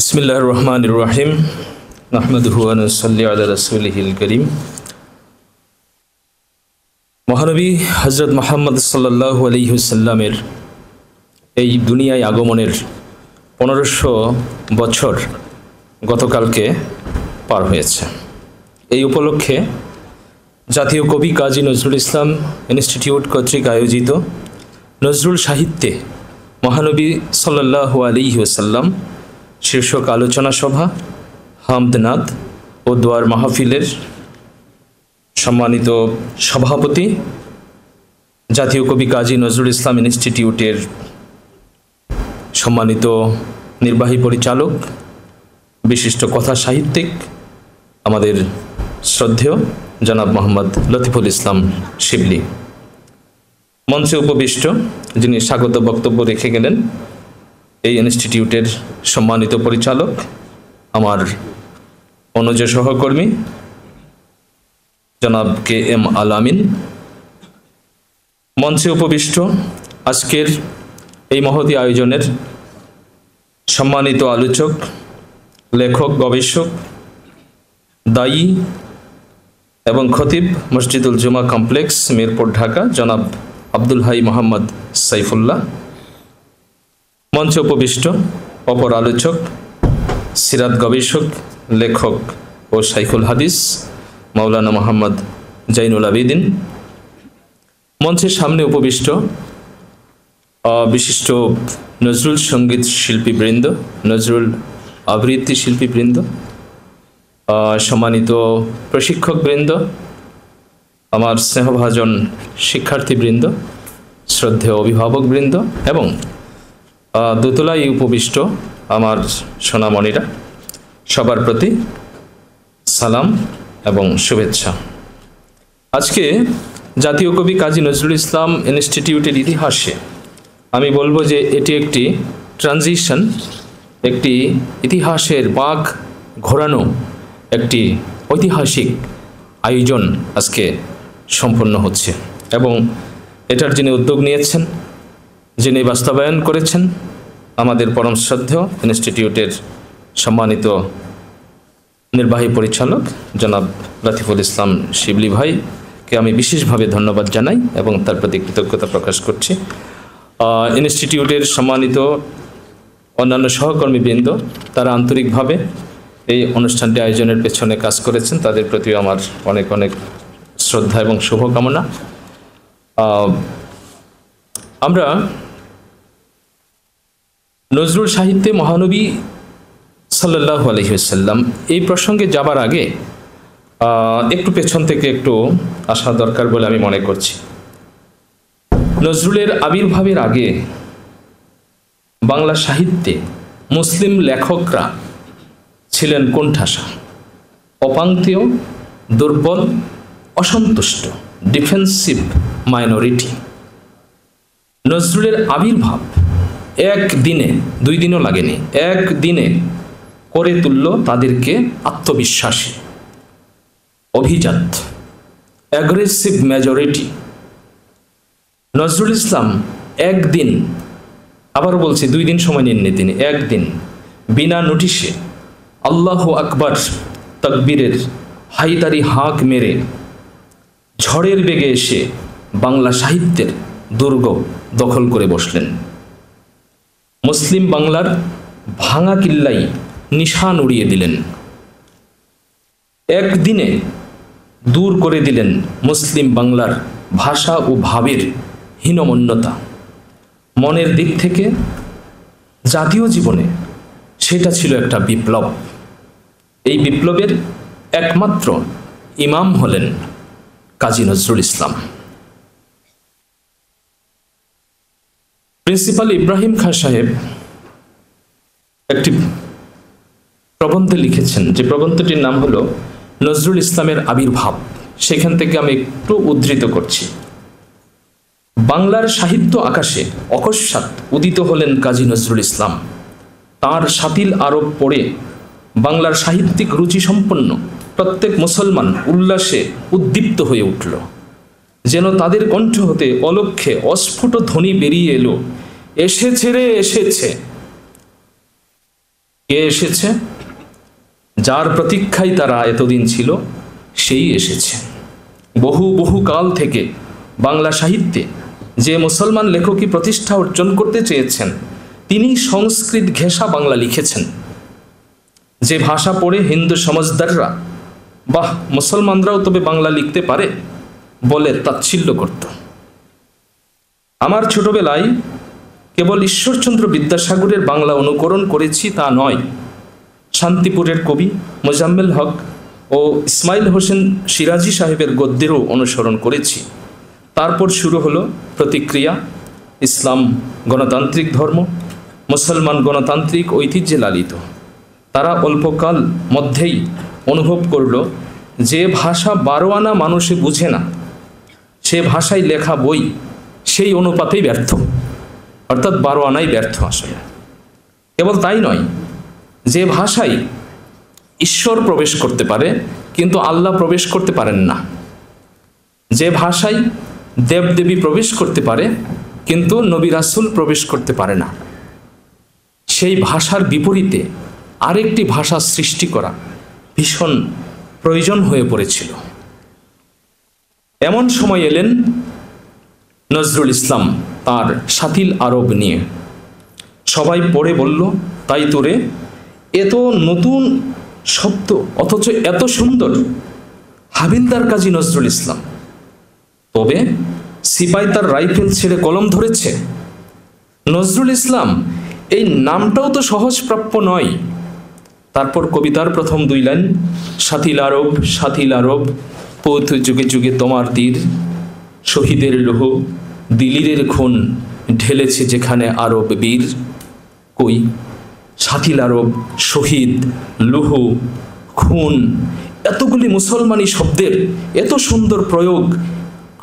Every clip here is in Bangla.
বিসমিল্লাহির রহমানির রহিম নাহমাদুহু ওয়া নুসাল্লি আলা রাসূলিহিল কারীম। মহানবী হযরত মুহাম্মদ সাল্লাল্লাহু আলাইহি ওয়াসাল্লামের এই দুনিয়ায় আগমনের 1500 বছর গতকালকে পার হয়েছে। এই উপলক্ষে জাতীয় কবি কাজী নজরুল ইসলাম ইনস্টিটিউট কর্তৃক আয়োজিত নজরুল সাহিত্যে মহানবী সাল্লাল্লাহু আলাইহি ওয়াসাল্লাম শীর্ষক আলোচনা সভা, হামদনাদ ও দোয়ার মাহফিলের সম্মানিত সভাপতি, জাতীয় কবি কাজী নজরুল ইসলাম ইনস্টিটিউটের সম্মানিত নির্বাহী পরিচালক, বিশিষ্ট কথা সাহিত্যিক আমাদের শ্রদ্ধেয় জনাব মোহাম্মদ লতিফুল ইসলাম শিবলি, মঞ্চে উপবিষ্ট যিনি স্বাগত বক্তব্য রেখে গেলেন এই ইনস্টিটিউটের সম্মানিত পরিচালক, আমার অনুজ সহকর্মী জনাব কে এম আল আমিন, মঞ্চে উপবিষ্ট আজকের এই মহতী আয়োজনের সম্মানিত আলোচক, লেখক, গবেষক, দায়ী এবং খতিব মসজিদুল জুমা কমপ্লেক্স, মিরপুর, ঢাকা জনাব আব্দুল হাই মোহাম্মদ সাইফুল্লাহ, মঞ্চে উপবিষ্ট অপর আলোচক, সিরাত গবেষক, লেখক ও শাইখুল হাদিস মাওলানা মোহাম্মদ জাইনুল আবেদিন, মঞ্চের সামনে উপবিষ্ট বিশিষ্ট নজরুল সঙ্গীত শিল্পীবৃন্দ, নজরুল আবৃত্তি শিল্পীবৃন্দ, সম্মানিত প্রশিক্ষকবৃন্দ, আমার স্নেহভাজন শিক্ষার্থীবৃন্দ, শ্রদ্ধেয় অভিভাবকবৃন্দ এবং দোতলায় উপবিষ্ট আমার সোনামণিরা, সবার প্রতি সালাম এবং শুভেচ্ছা। আজকে জাতীয় কবি কাজী নজরুল ইসলাম ইনস্টিটিউটের ইতিহাসে আমি বলবো যে এটি একটি ট্রানজিশন, একটি ইতিহাসের বাঁক ঘোরানো একটি ঐতিহাসিক আয়োজন আজকে সম্পন্ন হচ্ছে এবং এটার যিনি উদ্যোগ নিয়েছেন, যিনি বাস্তবায়ন করেছেন, আমাদের পরম শ্রদ্ধেয় ইনস্টিটিউটের সম্মানিত নির্বাহী পরিচালক জনাব লতিফুল ইসলাম শিবলি ভাইকে আমি বিশেষভাবে ধন্যবাদ জানাই এবং তার প্রতি কৃতজ্ঞতা প্রকাশ করছি। ইনস্টিটিউটের সম্মানিত অন্যান্য সহকর্মীবৃন্দ, তারা আন্তরিকভাবে এই অনুষ্ঠানটি আয়োজনের পেছনে কাজ করেছেন, তাদের প্রতিও আমার অনেক অনেক শ্রদ্ধা এবং শুভকামনা। আমরা নজরুল সাহিত্যে মহানবী সাল্লাল্লাহু আলাইহি ওয়াসাল্লাম এই প্রসঙ্গে যাবার আগে একটু পেছন থেকে একটু আসা দরকার বলে আমি মনে করছি। নজরুলের আবির্ভাবের আগে বাংলা সাহিত্যে মুসলিম লেখকরা ছিলেন কোণঠাসা, অপাংক্তেয়, দুর্বল, অসন্তুষ্ট, ডিফেন্সিভ মাইনরিটি। নজরুলের আবির্ভাব একদিনে, 2 দিনও লাগেনি, একদিনে করে তুলল তাদেরকে আত্মবিশ্বাসী, অভিজাত, অ্যাগ্রেসিভ মেজরিটি। নজরুল ইসলাম একদিন, আবারও বলছি 2 দিন সময় নেননি তিনি, একদিন বিনা নোটিশে আল্লাহু আকবার তাকবীরের হাইতারি হাঁক মেরে ঝড়ের বেগে এসে বাংলা সাহিত্যের দুর্গ দখল করে বসলেন। মুসলিম বাংলার ভাঙা কিল্লাই নিশান উড়িয়ে দিলেন। একদিনে দূর করে দিলেন মুসলিম বাংলার ভাষা ও ভাবের হীনমন্যতা। মনের দিক থেকে, জাতীয় জীবনে সেটা ছিল একটা বিপ্লব। এই বিপ্লবের একমাত্র ইমাম হলেন কাজী নজরুল ইসলাম। প্রিন্সিপাল ইব্রাহিম খাঁ সাহেব একটি প্রবন্ধ লিখেছেন, যে প্রবন্ধটির নাম হলো নজরুল ইসলামের আবির্ভাব। সেখান থেকে আমি একটু উদ্ধৃত করছি। বাংলার সাহিত্য আকাশে অকস্মাৎ উদিত হলেন কাজী নজরুল ইসলাম। তাঁর শাতিল আরব পড়ে বাংলার সাহিত্যিক রুচি সম্পন্ন প্রত্যেক মুসলমান উল্লাসে উদ্দীপ্ত হয়ে উঠল। যেন তাদের কণ্ঠ হতে অলক্ষ্যে অস্ফুট ধ্বনি বেরিয়ে এলো, এসেছে রে এসেছে। কে এসেছে? যার প্রতীক্ষায় তারা এতদিন ছিল, সেই এসেছে। বহু বহু কাল থেকে বাংলা সাহিত্যে যে মুসলমান লেখকই প্রতিষ্ঠা অর্জন করতে চেয়েছেন, তিনি সংস্কৃত ঘেঁষা বাংলা লিখেছেন। যে ভাষা পড়ে হিন্দু সমাজদাররা বাহ, মুসলমানরাও তবে বাংলা লিখতে পারে বলে তাচ্ছিল্য করত। আমার ছোটবেলায় কেবল ঈশ্বরচন্দ্র বিদ্যাসাগরের বাংলা অনুকরণ করেছি তা নয়, শান্তিপুরের কবি মোজাম্মেল হক ও ইসমাইল হোসেন সিরাজি সাহেবের গদ্যেরও অনুসরণ করেছি। তারপর শুরু হলো প্রতিক্রিয়া, ইসলাম গণতান্ত্রিক ধর্ম, মুসলমান গণতান্ত্রিক ঐতিহ্যে লালিত। তারা অল্পকাল মধ্যেই অনুভব করল যে ভাষা 12 আনা মানুষে বুঝে না, সে ভাষায় লেখা বই সেই অনুপাতেই ব্যর্থ, অর্থাৎ 12 আনাই ব্যর্থ। আসলে কেবল তাই নয়, যে ভাষায় ঈশ্বর প্রবেশ করতে পারে কিন্তু আল্লাহ প্রবেশ করতে পারেন না, যে ভাষায় দেবদেবী প্রবেশ করতে পারে কিন্তু নবী রাসূল প্রবেশ করতে পারে না, সেই ভাষার বিপরীতে আরেকটি ভাষা সৃষ্টি করা ভীষণ প্রয়োজন হয়ে পড়েছিল। এমন সময় এলেন নজরুল ইসলাম তার শাতিল আরব নিয়ে। সবাই পড়ে বলল, তাই তোরে, এত নতুন শব্দ অথচ এত সুন্দর। হাবিলদার কাজী নজরুল ইসলাম। তবে সিপাই তার রাইফেল ছেড়ে কলম ধরেছে। নজরুল ইসলাম এই নামটাও তো সহজপ্রাপ্য নয়। তারপর কবিতার প্রথম 2 লাইন, শাতিল আরব, শাতিল আরব, পৌথ যুগে যুগে তোমার তীর, শহীদের লৌহ দিলিরের খুন, ঢেলেছে যেখানে আরব বীর। কই, শাতিল আরব, শহীদ, লৌহ, খুন, এতগুলি মুসলমানি শব্দের এত সুন্দর প্রয়োগ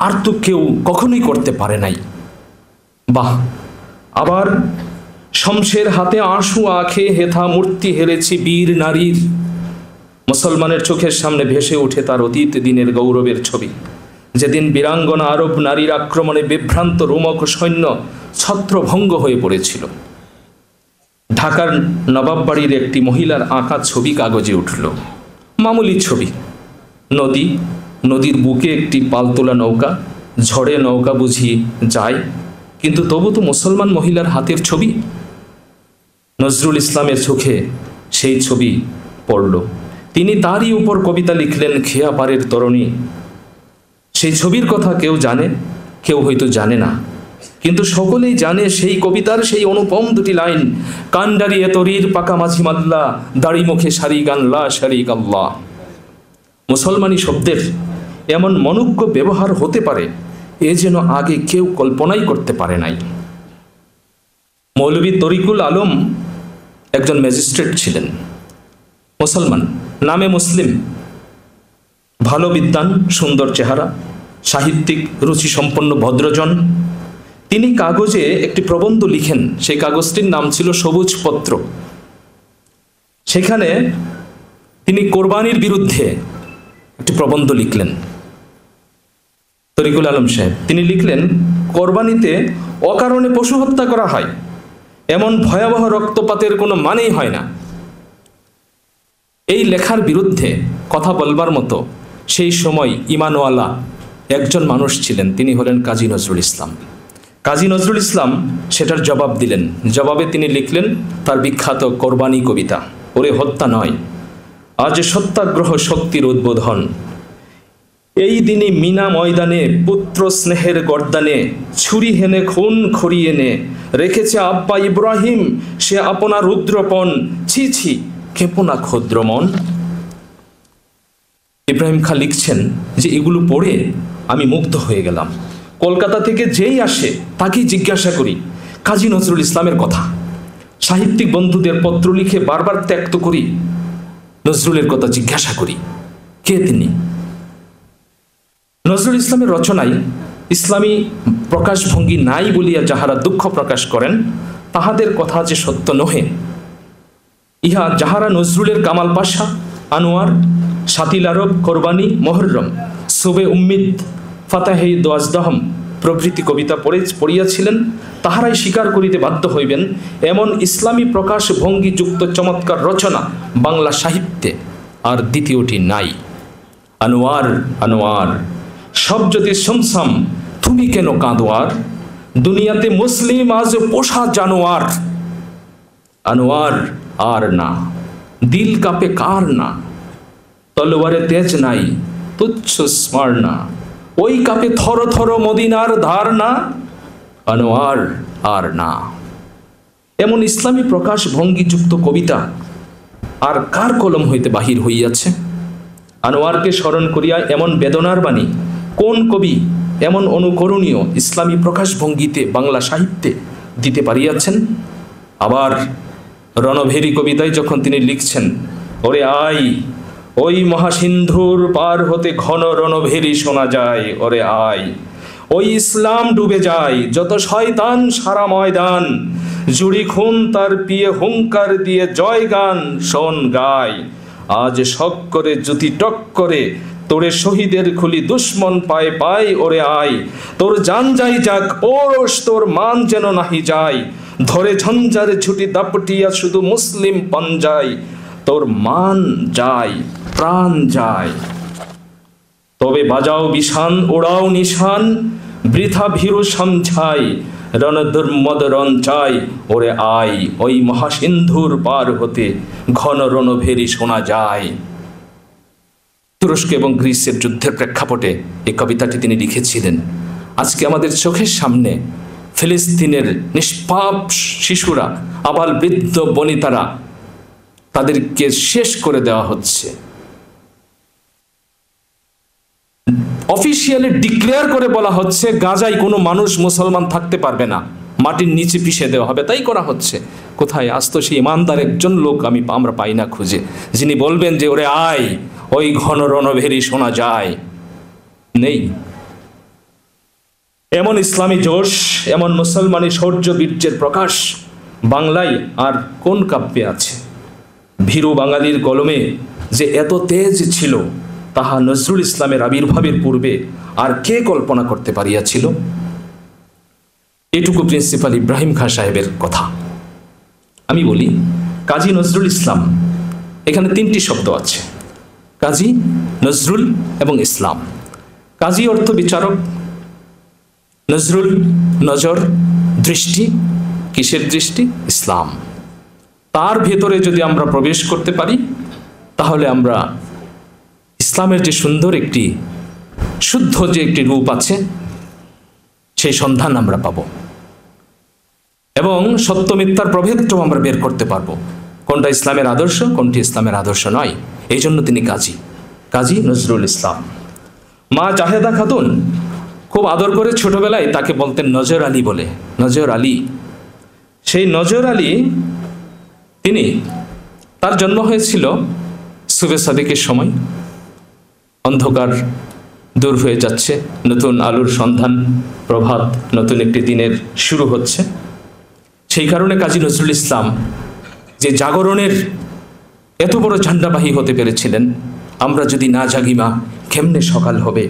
আর তো কেউ কখনোই করতে পারে নাই। বাহ! আবার শমশের হাতে আঁসু আঁখে হেথা মূর্তি হেরেছি বীর নারীর। মুসলমানের চোখের সামনে ভেসে ওঠে তার অতীত দিনের গৌরবের ছবি, যেদিন বীরাঙ্গনা আরব নারীর আক্রমণে বিভ্রান্ত রোমক সৈন্য ছত্রভঙ্গ হয়ে পড়েছিল। ঢাকার নবাব বাড়ির একটি মহিলার আঁকা ছবি কাগজে উঠল, মামুলি ছবি। নদী, নদীর বুকে একটি পালতোলা নৌকা, ঝড়ে নৌকা বুঝি যায়, কিন্তু তবু তো মুসলমান মহিলার হাতের ছবি। নজরুল ইসলামের চোখে সেই ছবি পড়ল। তিনি তারই উপর কবিতা লিখলেন, খেয়া পারের তরণী। সেই ছবির কথা কেউ জানে, কেউ হয়তো জানে না, কিন্তু সকলেই জানে সেই কবিতার সেই অনুপম 2টি লাইন, কান্ডারি এ তরির পাকা মাঝি মাল্লা, দাড়ি মুখে সারি গান লা শারিক আল্লাহ। মুসলমানি শব্দের এমন মনোজ্ঞ ব্যবহার হতে পারে এ যেন আগে কেউ কল্পনাই করতে পারে নাই। মৌলভী তরিকুল আলম একজন ম্যাজিস্ট্রেট ছিলেন, মুসলমান, নামে মুসলিম, ভালো বিদ্বান, সুন্দর চেহারা, সাহিত্যিক রুচি সম্পন্ন ভদ্রজন। তিনি কাগজে একটি প্রবন্ধ লিখেন, সেই কাগজটির নাম ছিল সবুজ পত্র। সেখানে তিনি কোরবানির বিরুদ্ধে একটি প্রবন্ধ লিখলেন। তরিকুল আলম সাহেব তিনি লিখলেন, কোরবানিতে অকারণে পশু হত্যা করা হয়, এমন ভয়াবহ রক্তপাতের কোনো মানেই হয় না। এই লেখার বিরুদ্ধে কথা বলবার মতো সেই সময় ইমানওয়ালা একজন মানুষ ছিলেন, তিনি হলেন কাজী নজরুল ইসলাম। কাজী নজরুল ইসলাম সেটার জবাব দিলেন। জবাবে তিনি লিখলেন তার বিখ্যাত কোরবানি কবিতা, ওরে হত্যা নয়, আজ সত্যাগ্রহ শক্তির উদ্বোধন। এই দিনই মিনা ময়দানে পুত্র স্নেহের গর্দানে, ছুরি হেনে খুন খড়িয়ে নে, রেখেছে আব্বা ইব্রাহিম সে আপনার রুদ্রপণ, ছি ছি কেপনা ক্ষুদ্র মন। ইব্রাহিম খাঁ লিখছেন যে এগুলো পড়ে আমি মুগ্ধ হয়ে গেলাম। কলকাতা থেকে যেই আসে তাকেই জিজ্ঞাসা করি কাজী নজরুল ইসলামের কথা। সাহিত্যিক বন্ধুদের পত্র লিখে বারবার ত্যক্ত করি, নজরুলের কথা জিজ্ঞাসা করি, কে তিনি? নজরুল ইসলামের রচনায় ইসলামী প্রকাশভঙ্গি নাই বলিয়া যাহারা দুঃখ প্রকাশ করেন, তাহাদের কথা যে সত্য নহে। ইহা যাহারা নজরুলের কামাল পাশা, আনোয়ার, শাতিল আরব, কোরবানি, মোহররম, সুবে উম্মিদ, ফাতাহে দোয়াজদহম প্রভৃতি কবিতা পড়িয়াছিলেন, তাহারাই স্বীকার করিতে বাধ্য হইবেন এমন ইসলামী প্রকাশ ভঙ্গিযুক্ত চমৎকার রচনা বাংলা সাহিত্যে আর দ্বিতীয়টি নাই। আনোয়ার আনোয়ার সব যদি শুনসাম, তুমি কেন কাঁদোয়ার? দুনিয়াতে মুসলিম আজ পোষা জানোয়ার। আনোয়ার আর না, দিল কাঁপে কার না, তলোয়ারে তেজ নাই, তুচ্ছ স্মরণা, ওই কাপে থর থর মদিনার ধার না। আনোয়ার আর না। এমন ইসলামী প্রকাশ ভঙ্গিযুক্ত কবিতা আর কার কলম হইতে বাহির হইয়াছে? আনোয়ারকে স্মরণ করিয়া এমন বেদনার বাণী কোন কবি এমন অনুকরণীয় ইসলামী প্রকাশ ভঙ্গিতে বাংলা সাহিত্যে দিতে পারিয়াছেন? আবার রণভেরী কবিতায় যখন তিনি লিখছেন, ওরে আই ওই মহাসিন্ধুর পার হতে ঘন রণভেরী শোনা যায়, ওরে আয় ওই ইসলাম ডুবে যায়, যত শয়তান সারা ময়দান, জুড়ি খুন তার পিয়ে হুঙ্কার দিয়ে জয় গান শোন গায়, আজ শক করে জ্যোতি টক করে তোরে শহীদের খুলি দুশ্মন পায় পায়, ওরে আয় তোর জান যাই যাক ওরস তোর মান যেন নাহি যায়, ধরে ঝঞ্ঝারে ছুটি দাপটিয়া শুধু মুসলিম পঞ্জায়, তোর মান যায় প্রাণ যায়, তবে বাজাও বিশান ওড়াও নিশান, বৃথা ভীরু সমঝাই রণদুর্মদরণ চাই, ওরে আই ওই মহাসিন্ধুর পার হতে ঘন রণভেরী শোনা যায়। তুরস্ক এবং গ্রিসের যুদ্ধের প্রেক্ষাপটে এই কবিতাটি তিনি লিখেছিলেন। আজকে আমাদের চোখের সামনে ফিলিস্তিনের নিষ্পাপ শিশুরা, আবাল বৃদ্ধ বনিতারা, তাদেরকে শেষ করে দেওয়া হচ্ছে। অফিসিয়ালি ডিক্লেয়ার করে বলা হচ্ছে গাজায় কোনো মানুষ মুসলমান থাকতে পারবে না, মাটির নিচে পিষে দেওয়া হবে, তাই করা হচ্ছে। কোথায়? আজ তো সেই ইমানদার একজন লোক আমরা পাই না খুঁজে, যিনি বলবেন যে ওরে আয় ওই ঘন রণভেরী শোনা যায়। নেই। এমন ইসলামী জোশ, এমন মুসলমানি শৌর্য বীর্যের প্রকাশ বাংলায় আর কোন কাব্যে আছে? ভীরু বাঙালির কলমে যে এত তেজ ছিল, তাহা নজরুল ইসলামের আবির্ভাবের পূর্বে আর কে কল্পনা করতে পারিয়াছিল? এটুকু প্রিন্সিপাল ইব্রাহিম খাঁ সাহেবের কথা। আমি বলি, কাজী নজরুল ইসলাম, এখানে তিনটি শব্দ আছে, কাজী, নজরুল এবং ইসলাম। কাজী অর্থ বিচারক, নজরুল নজর, দৃষ্টি। কিসের দৃষ্টি? ইসলাম। তার ভেতরে যদি আমরা প্রবেশ করতে পারি, তাহলে আমরা ইসলামের যে সুন্দর একটি শুদ্ধ যে একটি রূপ আছে, সেই সন্ধান আমরা পাব এবং সত্য মিথ্যার প্রভেদটাও আমরা বের করতে পারবো, কোনটা ইসলামের আদর্শ, কোনটি ইসলামের আদর্শ নয়। এই জন্য তিনি কাজী, কাজী নজরুল ইসলাম। মা জাহেদা খাতুন খুব আদর করে ছোটবেলায় তাকে বলতেন নজর আলী বলে, নজর আলী। সেই নজর আলী, তিনি, তার জন্ম হয়েছিল সুবে সাদিকের সময়। অন্ধকার দূর হয়ে যাচ্ছে, নতুন আলোর সন্ধান, প্রভাত, নতুন একটি দিনের শুরু হচ্ছে। সেই কারণে কাজী নজরুল ইসলাম যে জাগরণের এত বড় ঝান্ডাবাহী হতে পেরেছিলেন, আমরা যদি না জাগি মা কেমনে সকাল হবে,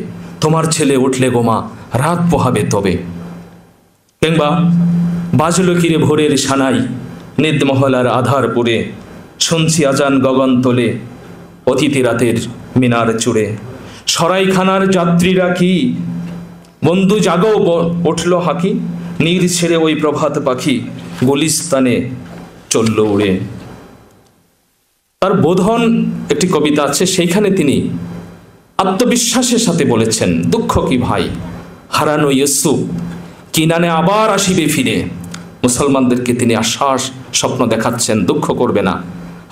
তোমার ছেলে উঠলে গোমা রাত পোহাবে তবে। কিংবা বাজলো কিরে ভোরের সানাই, নিদ মহলার আধার পুরে, শুনছি আজান গগন তোলে, অতিথি রাতের মিনার চুড়ে, সরাইখানার যাত্রীরা কি বন্ধু জাগো উঠল হাঁকি, নীর ছেড়ে ওই প্রভাত পাখি গুলিস্তানে চলল উড়ে। তার বোধন একটি কবিতা আছে, সেইখানে তিনি আত্মবিশ্বাসের সাথে বলেছেন, দুঃখ কি ভাই হারানো ইউসুফ কিনানে আবার আসিবে ফিরে। মুসলমানদেরকে তিনি আশ্বাস স্বপ্ন দেখাচ্ছেন, দুঃখ করবে না,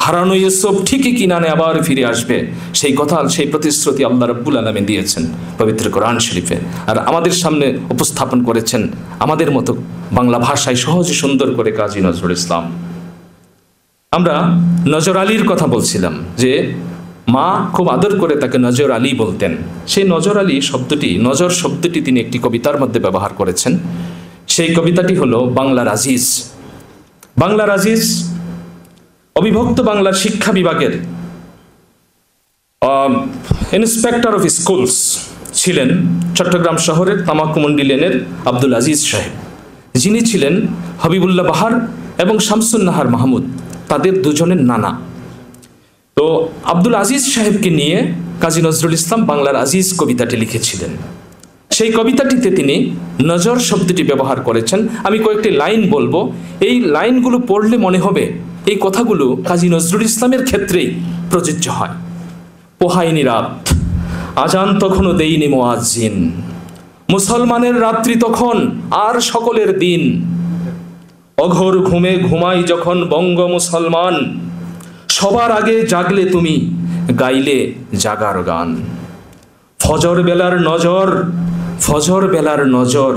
হারানো ইউসুফ ঠিকই কিনানে আবার ফিরে আসবে। সেই কথা, সেই প্রতিশ্রুতি আল্লাহ রাব্বুল আলামিন দিয়েছেন পবিত্র কোরআন শরীফে, আর আমাদের সামনে উপস্থাপন করেছেন আমাদের মতো বাংলা ভাষায় সহজে সুন্দর করে কাজী নজরুল ইসলাম। আমরা নজর আলীর কথা বলছিলাম, যে মা খুব আদর করে তাকে নজর আলী বলতেন। সেই নজর আলী শব্দটি, নজর শব্দটি তিনি একটি কবিতার মধ্যে ব্যবহার করেছেন। সেই কবিতাটি হলো বাংলার আজিজ। বাংলার আজিজ অবিভক্ত বাংলার শিক্ষা বিভাগের ইন্সপেক্টর অফ স্কুলস, ছিলেন চট্টগ্রাম শহরের তামাকুমন্ডি লেনের আব্দুল আজিজ সাহেব, যিনি ছিলেন হাবিবুল্লাহ বাহার এবং শামসুন নাহার মাহমুদ, তাদের দুজনের নানা। তো আব্দুল আজিজ সাহেবকে নিয়ে কাজী নজরুল ইসলাম বাংলার আজিজ কবিতাটি লিখেছিলেন। সেই কবিতাটিতে তিনি নজর শব্দটি ব্যবহার করেছেন। আমি কয়েকটি লাইন বলবো, এই লাইনগুলো পড়লে মনে হবে এই কথাগুলো কাজী নজরুল ইসলামের ক্ষেত্রেই প্রযোজ্য হয়। পোহাইনি রাত, আজান তখনও দেইনি মুয়াজ্জিন, মুসলমানের রাত্রি তখন আর সকলের দিন, অঘোর ঘুমে ঘুমাই যখন বঙ্গ মুসলমান, সবার আগে জাগলে তুমি গাইলে জাগার গান, ফজর বেলার নজর, ফজর বেলার নজর,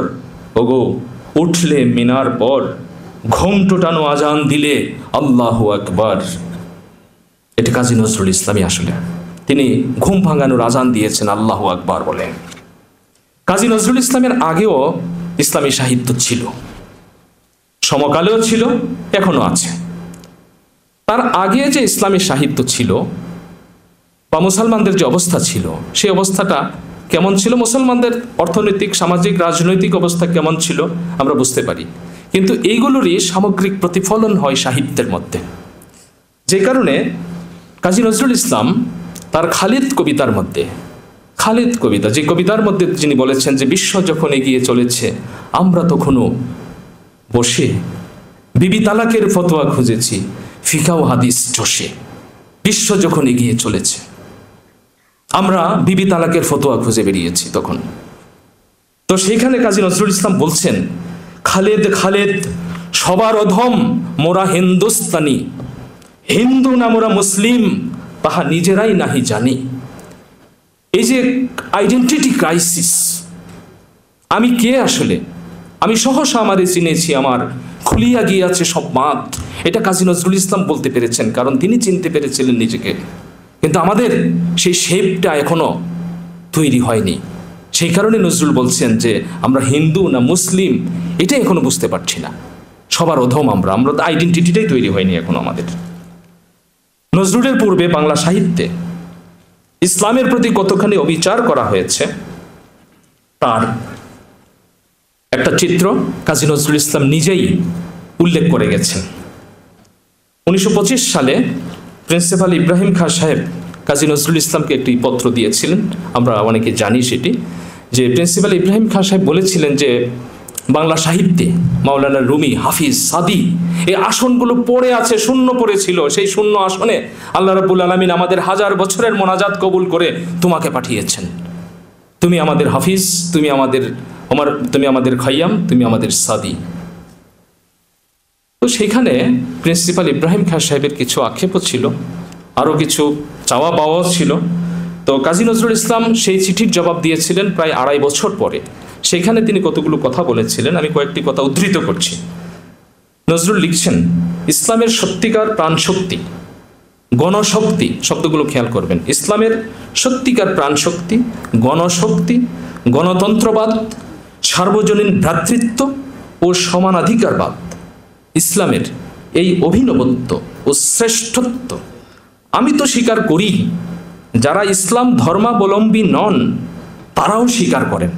ওগো উঠলে মিনার পর, ঘুম টোটানো আজান দিলে আল্লাহু আকবার। এটা কাজী নজরুল ইসলামই আসলে, তিনি ঘুম ভাঙানোর আজান দিয়েছেন আল্লাহু আকবার বলে। কাজী নজরুল ইসলামের আগেও ইসলামী সাহিত্য ছিল, সমকালেও ছিল, এখনো আছে। তার আগে যে ইসলামী সাহিত্য ছিল বা মুসলমানদের যে অবস্থা ছিল, সেই অবস্থাটা কেমন ছিল, মুসলমানদের অর্থনৈতিক, সামাজিক, রাজনৈতিক অবস্থা কেমন ছিল আমরা বুঝতে পারি, কিন্তু এইগুলোরই সামগ্রিক প্রতিফলন হয় সাহিত্যের মধ্যে। যে কারণে কাজী নজরুল ইসলাম তার খালিদ কবিতার মধ্যে, খালিদ কবিতা, যে কবিতার মধ্যে যিনি বলেছেন যে বিশ্ব যখন এগিয়ে চলেছে আমরা তখনও বসে বিবি তালাকের ফতোয়া খুঁজেছি ফিকাহ হাদিস চষে। বিশ্ব যখন এগিয়ে চলেছে আমরা বিবি তালাকের ফতোয়া খুঁজে বেরিয়েছি তখন। তো সেইখানে কাজী নজরুল ইসলাম বলছেন, খালেদ খালেদ সবার অধম মোরা হিন্দুস্তানি, হিন্দু না মোরা মুসলিম তাহা নিজেরাই নাহি জানি। এই যে আইডেন্টিটি ক্রাইসিস, আমি কে আসলে, আমি সহসা আমারে চিনেছি, আমার খুলিয়া গিয়াছে সব মাত, এটা কাজী নজরুল ইসলাম বলতে পেরেছেন, কারণ তিনি চিনতে পেরেছিলেন নিজেকে। কিন্তু আমাদের সেই শেপটা এখনো তৈরি হয়নি। সেই কারণে নজরুল বলছেন যে আমরা হিন্দু না মুসলিম এটা এখনো বুঝতে পারছি না, সবার অধম আমরা, আইডেন্টিটিটাই তৈরি হয়নি এখনো আমাদের। নজরুলের পূর্বে বাংলা সাহিত্যে ইসলামের প্রতি কতখানি অবিচার করা হয়েছে তার একটা চিত্র কাজী নজরুল ইসলাম নিজেই উল্লেখ করে গেছেন। 1925 সালে প্রিন্সিপাল ইব্রাহিম খাঁ সাহেব কাজী নজরুল ইসলামকে একটি পত্র দিয়েছিলেন, আমরা অনেকে জানি সেটি, যে প্রিন্সিপাল ইব্রাহিম খাঁ সাহেব বলেছিলেন যে বাংলা সাহিত্যে মাওলানা রুমি, হাফিজ, সাদি এই আসনগুলো পড়ে আছে, শূন্য পড়েছিল, সেই শূন্য আসনে আল্লাহ রাব্বুল আলামিন আমাদের হাজার বছরের মোনাজাত কবুল করে তোমাকে পাঠিয়েছেন। তুমি আমাদের হাফিজ, তুমি আমাদের খাইয়াম, তুমি আমাদের সাদি। তো সেইখানে প্রিন্সিপাল ইব্রাহিম খাঁ সাহেবের কিছু আক্ষেপও ছিল, আরও কিছু চাওয়া পাওয়াও ছিল। তো কাজী নজরুল ইসলাম সেই চিঠির জবাব দিয়েছিলেন প্রায় 2.5 বছর পরে। সেখানে তিনি কতগুলো কথা বলেছিলেন, আমি কয়েকটি কথা উদ্ধৃত করছি। নজরুল লিখছেন, ইসলামের সত্যিকার প্রাণশক্তি, গণশক্তি, শব্দগুলো খেয়াল করবেন, ইসলামের সত্যিকার প্রাণশক্তি, গণশক্তি, গণতন্ত্রবাদ, সার্বজনীন ভ্রাতৃত্ব ও সমানাধিকারবাদ, ইসলামের এই অভিনবত্ব ও শ্রেষ্ঠত্ব আমি তো স্বীকার করি, যারা ইসলাম ধর্মাবলম্বী নন তারাও স্বীকার করেন।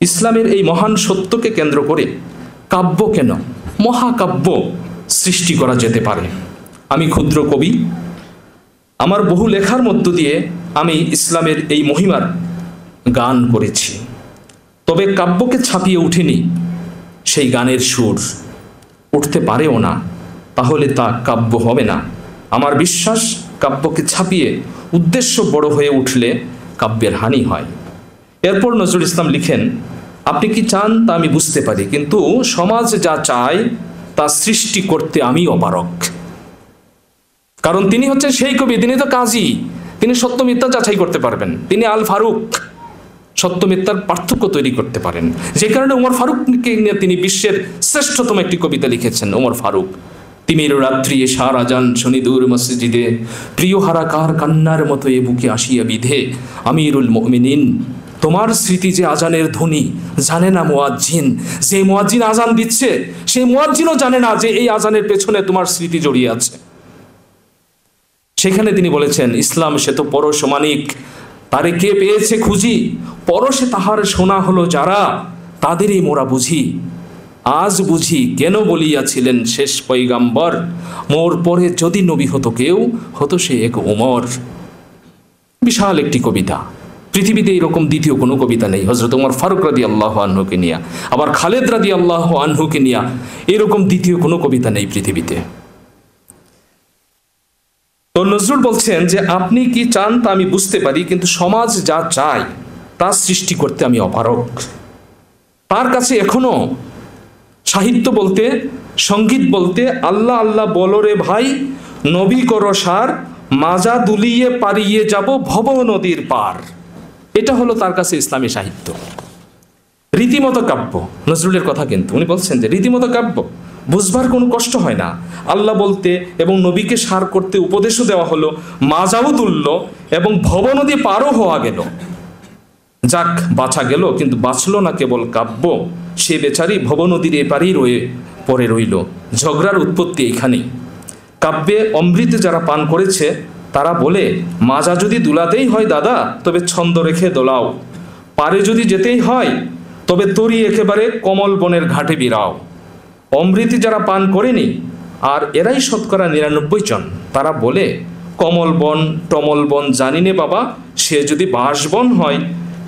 ইসলামের এই মহান সত্যকে কেন্দ্র করে কাব্য কেন, মহাকাব্য সৃষ্টি করা যেতে পারে। আমি ক্ষুদ্র কবি, আমার বহু লেখার মধ্য দিয়ে আমি ইসলামের এই মহিমার গান করেছি, তবে কাব্যকে ছাপিয়ে উঠেনি সেই গানের সুর, উঠতে পারেও না, তাহলে তা কাব্য হবে না। আমার বিশ্বাস কাব্যকে ছাপিয়ে উদ্দেশ্য বড় হয়ে উঠলে কাব্যের হানি হয়। এরপর নজরুল ইসলাম লিখেন, আপনি কি চান তা আমি বুঝতে পারি, কিন্তু সমাজ যা চায় তা সৃষ্টি করতে আমি অপারগ। কারণ তিনি হচ্ছেন সেই কবি, তিনি তো কাজী, তিনি সত্য মিথ্যা যাচাই করতে পারবেন, তিনি আল ফারুক, সত্য মিথ্যার পার্থক্য তৈরি করতে পারেন। যে কারণে ওমর ফারুককে নিয়ে তিনি বিশ্বের শ্রেষ্ঠতম একটি কবিতা লিখেছেন, ওমর ফারুক। তিমির রাত্রি সার আজান শুনি দূর মসজিদে, প্রিয় হারাকার কান্নার মতো এ বুকে আসিয়া বিধে, আমিরুল মুমিনিন তোমার স্মৃতি যে আজানের ধ্বনি জানে না মুয়াজ্জিন, যে মুয়াজ্জিন আজান দিচ্ছে সেই মুয়াজ্জিনও জানে না যে এই আজানের পেছনে তোমার স্মৃতি জড়িয়ে আছে। সেখানে তিনি বলেছেন, ইসলাম সে তো পরশমানিক, তারে কে পেয়েছে খুঁজি, পরশে তাহার শোনা হলো যারা, তাদেরই মোরা বুঝি। আজ বুঝি কেন বলিয়াছিলেন শেষ পয়গাম্বর, মোর পরে যদি নবী হতো কেউ, হতো সে এক ওমর। বিশাল একটি কবিতা, পৃথিবীতে এরকম দ্বিতীয় কোনো কবিতা নেই। হযরত ওমর ফারুক রাদিয়াল্লাহু আনহুকে নিয়া, আবার খালেদ রাদিয়াল্লাহু আনহুকে নিয়া এরকম দ্বিতীয় কোনো কবিতা নেই পৃথিবীতে। তো নজরুল বলছেন যে আপনি কি চান তা আমি বুঝতে পারি, কিন্তু সমাজ যা চায় তা সৃষ্টি করতে আমি অপারগ। তার কাছে এখনো সাহিত্য বলতে, সঙ্গীত বলতে আল্লাহ আল্লাহ বলো রে ভাই, নবী করো সার, মাজা দুলিয়ে পারিয়ে যাব ভব নদীর পার, এটা হলো তার কাছে ইসলামী সাহিত্য। রীতিমতো কাব্য, নজরুলের কথা কিন্তু উনি বলছেন যে রীতিমতো কাব্য, বুঝবার কোনো কষ্ট হয় না। আল্লাহ বলতে এবং নবীকে সার করতে উপদেশও দেওয়া হলো, মাজাও তুলল এবং ভব নদী পারও হওয়া গেল। যাক, বাঁচা গেল, কিন্তু বাঁচল না কেবল কাব্য, সে বেচারি ভব নদীর এপারেই পরে রইল। ঝগড়ার উৎপত্তি এইখানেই। কাব্যে অমৃত যারা পান করেছে তারা বলে, মাজা যদি দুলাতেই হয় দাদা, তবে ছন্দ রেখে দোলাও, পারে যদি যেতেই হয় তবে তরি একেবারে কমল বনের ঘাটে বিরাও। অমৃত যারা পান করেনি, আর এরাই শতকরা ৯৯ জন, তারা বলে, কমল বন টমল বন জানি নে বাবা, সে যদি বাঁশবন হয়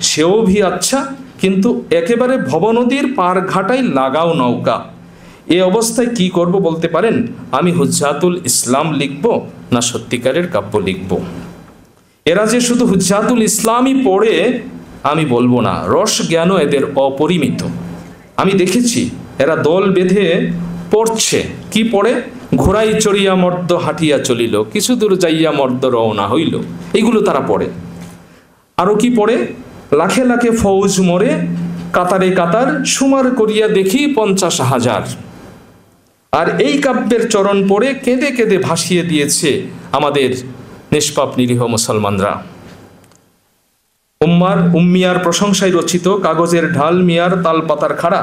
সেও ভি আচ্ছা, কিন্তু একেবারে ভব নদীর পার ঘাটায় লাগাও নৌকা। এ অবস্থায় কি করব বলতে পারেন? আমি হুজ্জাতুল ইসলাম লিখব না সত্যিকারের কাব্য লিখব? এরা যে শুধু হুজ্জাতুল ইসলামই পড়ে আমি বলবো না, রস জ্ঞানও এদের অপরিমিত। আমি দেখেছি এরা দল বেঁধে পড়ছে। কি পড়ে? ঘোড়াই চড়িয়া মর্দ হাঁটিয়া চলিল, কিছু দূর যাইয়া মর্দ রওনা হইল, এইগুলো তারা পড়ে। আরো কি পড়ে? লাখে লাখে ফৌজ মরে, কাতারে কাতার সুমার করিয়া দেখি ৫০,০০০। আর এই কাব্যের চরণ পড়ে কেঁদে কেঁদে ভাসিয়ে দিয়েছে আমাদের নিষ্পাপ নিরীহ মুসলমানরা। উম্মিয়ার প্রশংসায় রচিত কাগজের ঢাল মিয়ার তাল পাতার খাড়া,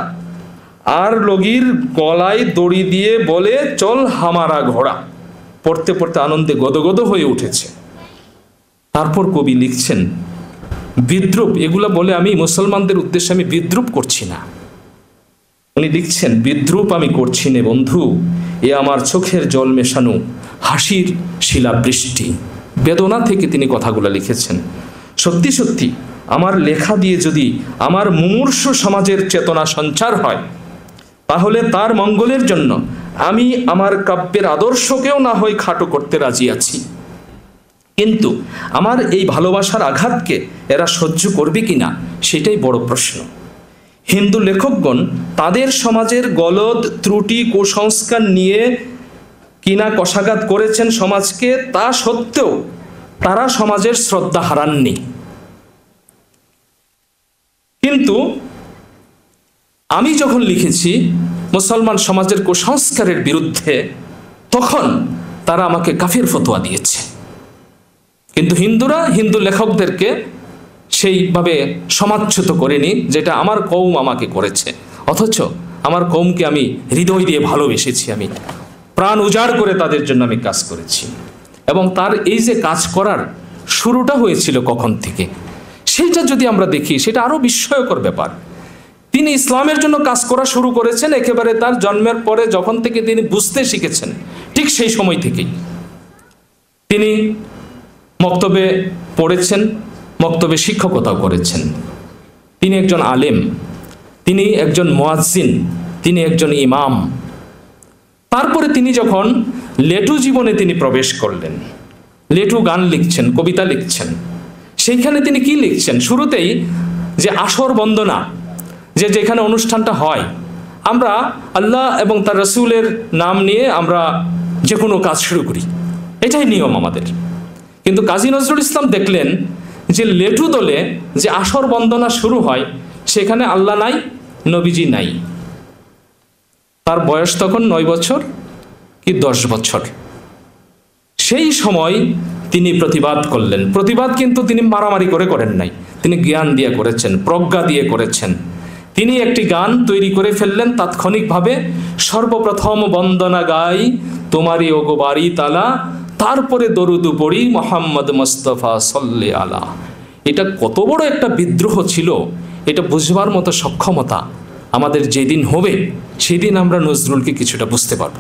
আর লগির গলায় দড়ি দিয়ে বলে চল হামারা ঘোড়া। পড়তে পড়তে আনন্দে গদগদ হয়ে উঠেছে। তারপর কবি লিখছেন বিদ্রুপ, এগুলা বলে আমি মুসলমানদের উদ্দেশ্যে আমি বিদ্রুপ করছি না। উনি লিখছেন, বিদ্রুপ আমি করছি নে বন্ধু, এ আমার চোখের জল মেশানো হাসির শিলাবৃষ্টি। বেদনা থেকে তিনি কথাগুলো লিখেছেন। সত্যি সত্যি আমার লেখা দিয়ে যদি আমার মুমূর্ষু সমাজের চেতনা সঞ্চার হয়, তাহলে তার মঙ্গলের জন্য আমি আমার কাব্যের আদর্শকেও না হয় খাটো করতে রাজি আছি। কিন্তু আমার এই ভালোবাসার আঘাতকে এরা সহ্য করবে কিনা, সেটাই বড় প্রশ্ন। হিন্দু লেখকগণ তাদের সমাজের গলদ ত্রুটি কুসংস্কার নিয়ে কিনা কষাঘাত করেছেন সমাজকে, তা সত্ত্বেও তারা সমাজের শ্রদ্ধা হারাননি। কিন্তু আমি যখন লিখেছি মুসলমান সমাজের কুসংস্কারের বিরুদ্ধে, তখন তারা আমাকে কাফির ফতোয়া দিয়েছে। কিন্তু হিন্দুরা হিন্দু লেখকদেরকে সেইভাবে সমাচ্যুত করেনি, যেটা আমার কৌম আমাকে করেছে। অথচ আমার কৌমকে আমি হৃদয় দিয়ে ভালোবেসেছি, আমি প্রাণ উজাড় করে তাদের জন্য আমি কাজ করেছি। এবং তার এই যে কাজ করার শুরুটা হয়েছিল কখন থেকে, সেইটা যদি আমরা দেখি, সেটা আরো বিস্ময়কর ব্যাপার। তিনি ইসলামের জন্য কাজ করা শুরু করেছেন একেবারে তার জন্মের পরে, যখন থেকে তিনি বুঝতে শিখেছেন, ঠিক সেই সময় থেকেই তিনি মক্তবে পড়েছেন, মক্তবে শিক্ষকতাও করেছেন। তিনি একজন আলেম, তিনি একজন মুয়াজ্জিন, তিনি একজন ইমাম। তারপরে তিনি যখন লেটু জীবনে তিনি প্রবেশ করলেন, লেটু গান লিখছেন, কবিতা লিখছেন। সেইখানে তিনি কি লিখছেন? শুরুতেই যে আসর বন্দনা, যেখানে অনুষ্ঠানটা হয়, আমরা আল্লাহ এবং তার রসুলের নাম নিয়ে আমরা যে কোনো কাজ শুরু করি, এটাই নিয়ম আমাদের। কিন্তু কাজী নজরুল ইসলাম দেখলেন যে লেটু দলে যে আসর বন্দনা শুরু হয়, সেখানে আল্লাহ নাই, নবীজি নাই। তার বয়স তখন 9 বছর কি 10 বছর। সেই সময় তিনি প্রতিবাদ করলেন। প্রতিবাদ কিন্তু তিনি মারামারি করে করেন নাই, তিনি জ্ঞান দিয়ে করেছেন, প্রজ্ঞা দিয়ে করেছেন। তিনি একটি গান তৈরি করে ফেললেন তাৎক্ষণিকভাবে, সর্বপ্রথম বন্দনা গাই তোমারই ওগো বাড়ি তালা, তারপরে দরুদ পড়ি মোহাম্মদ মুস্তাফা সাল্লে আলা। এটা কত বড় একটা বিদ্রোহ ছিল, এটা বুঝবার মতো সক্ষমতা আমাদের যেদিন হবে সেদিন আমরা নজরুলকে কিছুটা বুঝতে পারব।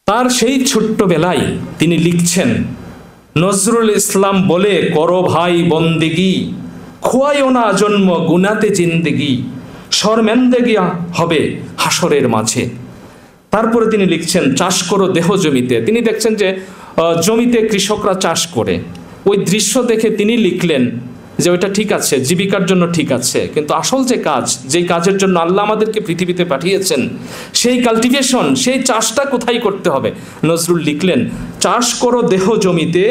তার সেই ছোট্টবেলায় তিনি লিখছেন, নজরুল ইসলাম বলে করো ভাই বন্দেগি, খোয়াইও না জন্ম গুনাতে জিন্দেগি, শর্মেন্দেগি হবে হাসরের মাঝে। তারপরে তিনি লিখছেন, চাষ করো দেহ জমিতে। তিনি দেখছেন যে জমিতে কৃষকরা চাষ করে, ওই দৃশ্য দেখে তিনি লিখলেন যে ওইটা ঠিক আছে, জীবিকার জন্য ঠিক আছে, কিন্তু আসল যে কাজ, যেই কাজের জন্য আল্লাহ আমাদেরকে পৃথিবীতে পাঠিয়েছেন, সেই কাল্টিভেশন, সেই চাষটা কোথায় করতে হবে? নজরুল লিখলেন, চাষ করো দেহ জমিতে,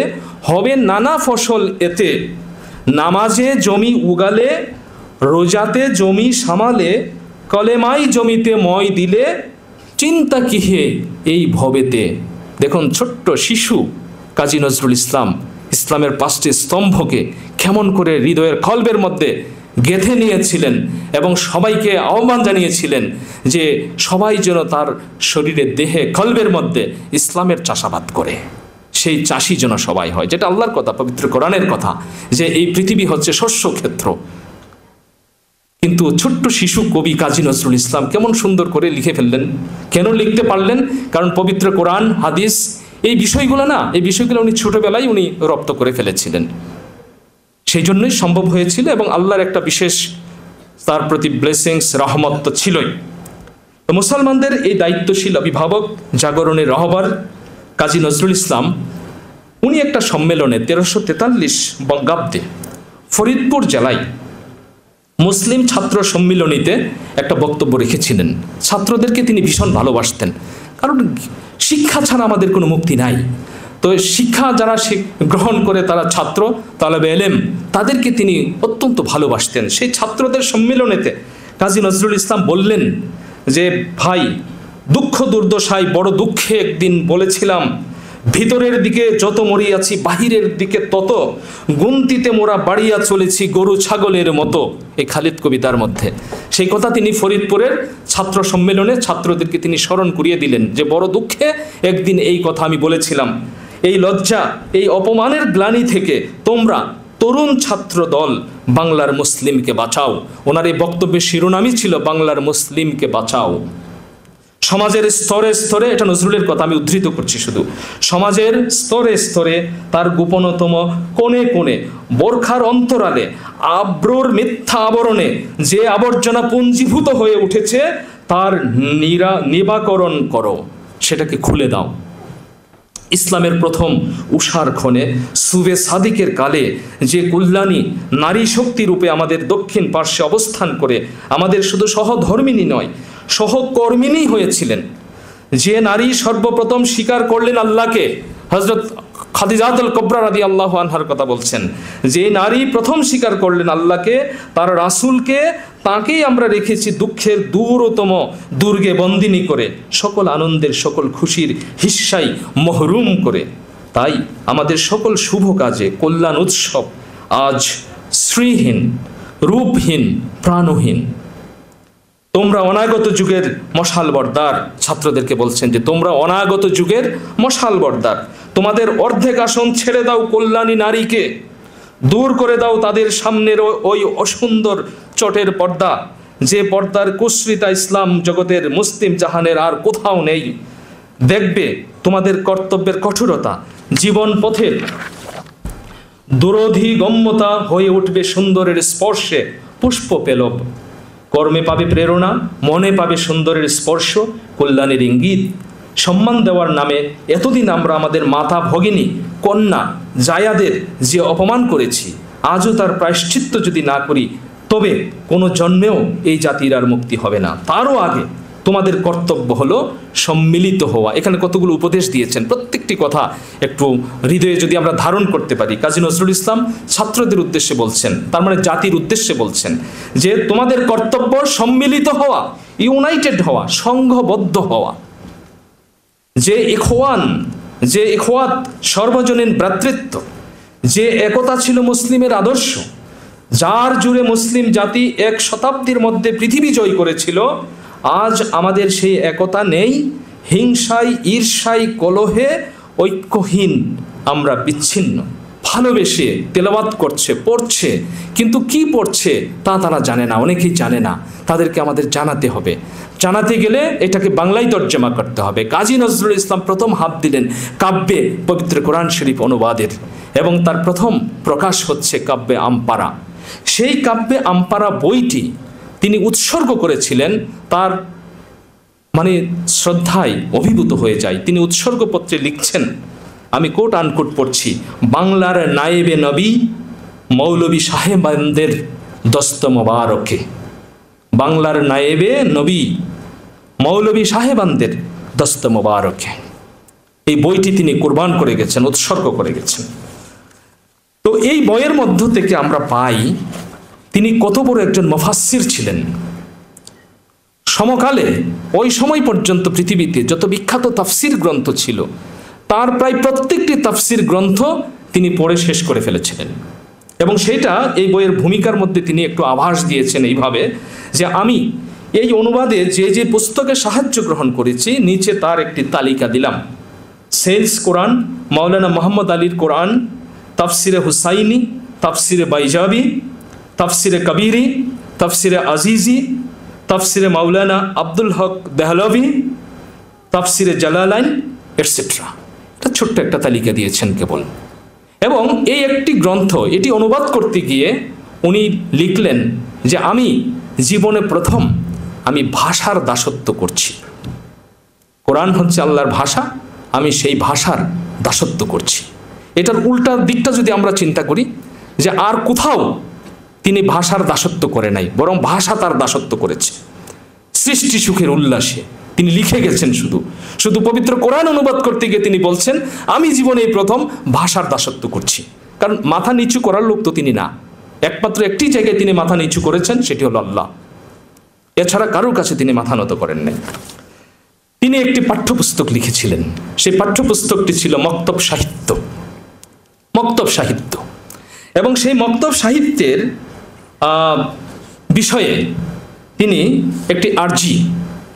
হবে নানা ফসল এতে, নামাজে জমি উগালে, রোজাতে জমি সামালে, কলেমাই জমিতে ময় দিলে, চিন্তা কিহে এই ভবেতে। দেখুন, ছোট্ট শিশু কাজী নজরুল ইসলাম ইসলামের 5টি স্তম্ভকে কেমন করে হৃদয়ের কলবের মধ্যে গেঁথে নিয়েছিলেন এবং সবাইকে আহ্বান জানিয়েছিলেন যে সবাই যেন তার শরীরে, দেহে, কলবের মধ্যে ইসলামের চাষাবাদ করে, সেই চাষি যেন সবাই হয়, যেটা আল্লাহর কথা, পবিত্র কোরআনের কথা, যে এই পৃথিবী হচ্ছে শস্য ক্ষেত্র। কিন্তু ছোট্ট শিশু কবি কাজী নজরুল ইসলাম কেমন সুন্দর করে লিখে ফেললেন। কেন লিখতে পারলেন? কারণ পবিত্র কোরআন, হাদিস, এই বিষয়গুলো না, এই বিষয়গুলো উনি ছোটবেলায় উনি রপ্ত করে ফেলেছিলেন, সেই জন্যই সম্ভব হয়েছিল। এবং আল্লাহর একটা বিশেষ তার প্রতি ব্লেসিংস, রহমত তো ছিলই। তো মুসলমানদের এই দায়িত্বশীল অভিভাবক, জাগরণের রহবার কাজী নজরুল ইসলাম, উনি একটা সম্মেলনে 1343 বঙ্গাব্দে ফরিদপুর জেলায় মুসলিম ছাত্র সম্মিলনীতে একটা বক্তব্য রেখেছিলেন। ছাত্রদেরকে তিনি ভীষণ ভালোবাসতেন, কারণ শিক্ষা ছাড়া আমাদের কোনো মুক্তি নাই। তো শিক্ষা যারা গ্রহণ করে তারা ছাত্র, তালেবে এলেম, তাদেরকে তিনি অত্যন্ত ভালোবাসতেন। সেই ছাত্রদের সম্মিলনেতে কাজী নজরুল ইসলাম বললেন যে, ভাই, দুঃখ দুর্দশায় বড় দুঃখে একদিন বলেছিলাম, ভিতরের দিকে যত মরিয়াছি বাহিরের দিকে তত, গুনতিতে মোরা বাড়িয়া চলেছি গরু ছাগলের মতো। এই খালিদ কবিতার মধ্যে সেই কথা তিনি ফরিদপুরের ছাত্র সম্মেলনে ছাত্রদেরকে তিনি স্মরণ করিয়ে দিলেন যে বড় দুঃখে একদিন এই কথা আমি বলেছিলাম। এই লজ্জা, এই অপমানের গ্লানি থেকে তোমরা তরুণ ছাত্র দল বাংলার মুসলিমকে বাঁচাও। ওনার এই বক্তব্যের শিরোনামই ছিল বাংলার মুসলিমকে বাঁচাও। সমাজের স্তরে স্তরে, এটা নজরুলের কথা, আমি উদ্ধৃত করছি শুধু, সমাজের স্তরে স্তরে, তার গোপনতম কোণে কোণে, বোরখার অন্তরালে, আব্রুর মিথ্যা আবরণে যে আবর্জনা পুঞ্জীভূত হয়ে উঠেছে তার নিবাকরণ করো, সেটাকে খুলে দাও। ইসলামের প্রথম উষার ক্ষণে সুবে সাদিকের কালে যে কল্যাণী নারী শক্তি রূপে আমাদের দক্ষিণ পার্শ্বে অবস্থান করে আমাদের শুধু সহধর্মিনী নয়, সহকর্মিনী হয়েছিলেন, যে নারী সর্বপ্রথম স্বীকার করলেন আল্লাহকে, হযরত খাদিজাতুল কুবরা রাদিয়াল্লাহু আনহার কথা বলছেন, যে নারী প্রথম স্বীকার করলেন আল্লাহকে, তার রাসূলকে, তাকেই আমরা রেখেছি দুঃখের দূরতম দুর্গে বন্দিনী করে, সকল আনন্দের, সকল খুশির হিস্সাই মহরুম করে। তাই আমাদের সকল শুভ কাজে কল্যাণ উৎসব আজ শ্রীহীন, রূপহীন, প্রাণহীন। তোমরা অনাগত যুগের মশাল বর্দার, ছাত্রদেরকে বলছেন যে তোমরা অনাগত যুগের মশাল বর্দার, তোমাদের অর্ধেক আসন ছেড়ে দাও কল্যাণী নারীকে, দূর করে দাও তাদের সামনের ওই অসুন্দর চটের পর্দা, যে পর্দার কুশ্রিতা ইসলাম জগতের মুসলিম জাহানের আর কোথাও নেই। দেখবে তোমাদের কর্তব্যের কঠোরতা, জীবন পথের দুরধিগম্যতা হয়ে উঠবে সুন্দরের স্পর্শে পুষ্প পেলব। কর্মে পাবে প্রেরণা, মনে পাবে সুন্দরের স্পর্শ, কল্যাণের ইঙ্গিত। সম্মান দেওয়ার নামে এতদিন আমরা আমাদের মাতা ভগিনী, কন্যা, জায়াদের যে অপমান করেছি, আজও তার প্রায়শ্চিত্ত যদি না করি তবে কোনো জন্মেও এই জাতির আর মুক্তি হবে না। তারও আগে তোমাদের কর্তব্য হলো সম্মিলিত হওয়া। এখানে কতগুলো উপদেশ দিয়েছেন, প্রত্যেকটি কথা একটু হৃদয়ে যদি আমরা ধারণ করতে পারি। কাজী নজরুল ইসলাম ছাত্রদের উদ্দেশ্যে বলছেন, তার মানে জাতির উদ্দেশ্যে বলছেন যে তোমাদের কর্তব্য সম্মিলিত হওয়া, ইউনাইটেড হওয়া, সংঘবদ্ধ হওয়া। যে ইখওয়ান, যে ইখওয়াত, সর্বজনীন ভ্রাতৃত্ব, যে একতা ছিল মুসলিমের আদর্শ, যার জুড়ে মুসলিম জাতি 1 শতাব্দীর মধ্যে পৃথিবী জয় করেছিল, আজ আমাদের সেই একতা নেই। হিংসায়, ঈর্ষায়, কলহে ঐক্যহীন আমরা বিচ্ছিন্ন। ভালোবেসে তেলাওয়াত করছে, পড়ছে, কিন্তু কি পড়ছে তা তারা জানে না, অনেকেই জানে না। তাদেরকে আমাদের জানাতে হবে। জানাতে গেলে এটাকে বাংলায় তর্জমা করতে হবে। কাজী নজরুল ইসলাম প্রথম হাত দিলেন কাব্যে পবিত্র কোরআন শরীফ অনুবাদের, এবং তার প্রথম প্রকাশ হচ্ছে কাব্যে আমপারা। সেই কাব্যে আমপারা বইটি তিনি উৎসর্গ করেছিলেন, তার শ্রদ্ধায় অভিভূত হয়ে যায়। তিনি উৎসর্গপত্রে লিখছেন, আমি কোট আনকোট পড়ছি, বাংলার নায়েবে নবী মৌলবী সাহেবানদের দস্ত মোবারকে। বাংলার নায়েবে নবী মৌলবী সাহেবানদের দস্ত মোবারকে। এই বইটি তিনি কুরবান করে গেছেন, উৎসর্গ করে গেছেন। তো এই বইয়ের মধ্য থেকে আমরা পাই তিনি কত বড় একজন মুফাসসির ছিলেন। সমকালে ওই সময় পর্যন্ত পৃথিবীতে যত বিখ্যাত তাফসির গ্রন্থ ছিল তার প্রায় প্রত্যেকটি তাফসির গ্রন্থ তিনি পড়ে শেষ করে ফেলেছিলেন। এবং সেটা এই বইয়ের ভূমিকার মধ্যে তিনি একটু আভাস দিয়েছেন এইভাবে যে আমি এই অনুবাদে যে যে পুস্তকে সাহায্য গ্রহণ করেছি নিচে তার একটি তালিকা দিলাম। সেলস কোরআন, মাওলানা মোহাম্মদ আলীর কোরআন, তাফসিরে হুসাইনি, তাফসিরে বাইজাবি, তাফসিরে কবিরি, তাফসিরে আজিজি, তাফসিরে মাওলানা আব্দুল হক দেহলভি, তাফসিরে জালালাইন এটসেট্রা। এটা ছোট্ট একটা তালিকা দিয়েছেন কেবল। এবং এই একটি গ্রন্থ এটি অনুবাদ করতে গিয়ে উনি লিখলেন যে আমি জীবনে প্রথম আমি ভাষার দাসত্ব করছি। কোরআন হচ্ছে আল্লাহর ভাষা, আমি সেই ভাষার দাসত্ব করছি। এটার উল্টা দিকটা যদি আমরা চিন্তা করি যে আর কোথাও তিনি ভাষার দাসত্ব করে নাই, বরং ভাষা তার দাসত্ব করেছে। সৃষ্টি সুখের উল্লাসে তিনি লিখে গেছেন। শুধু পবিত্র কোরআন অনুবাদ করতে গিয়ে তিনি বলছেন আমি জীবনে এই প্রথম ভাষার দাসত্ব করছি। কারণ মাথা নিচু করার লোক তো তিনি না, একমাত্র একটি জায়গায় তিনি মাথা নিচু করেছেন, সেটি হলো আল্লাহ। এছাড়া কারোর কাছে তিনি মাথা নত করেন নাই। তিনি একটি পাঠ্যপুস্তক লিখেছিলেন, সেই পাঠ্যপুস্তকটি ছিল মক্তব সাহিত্য। মক্তব সাহিত্য, এবং সেই মক্তব সাহিত্যের বিষয়ে তিনি একটি আরজি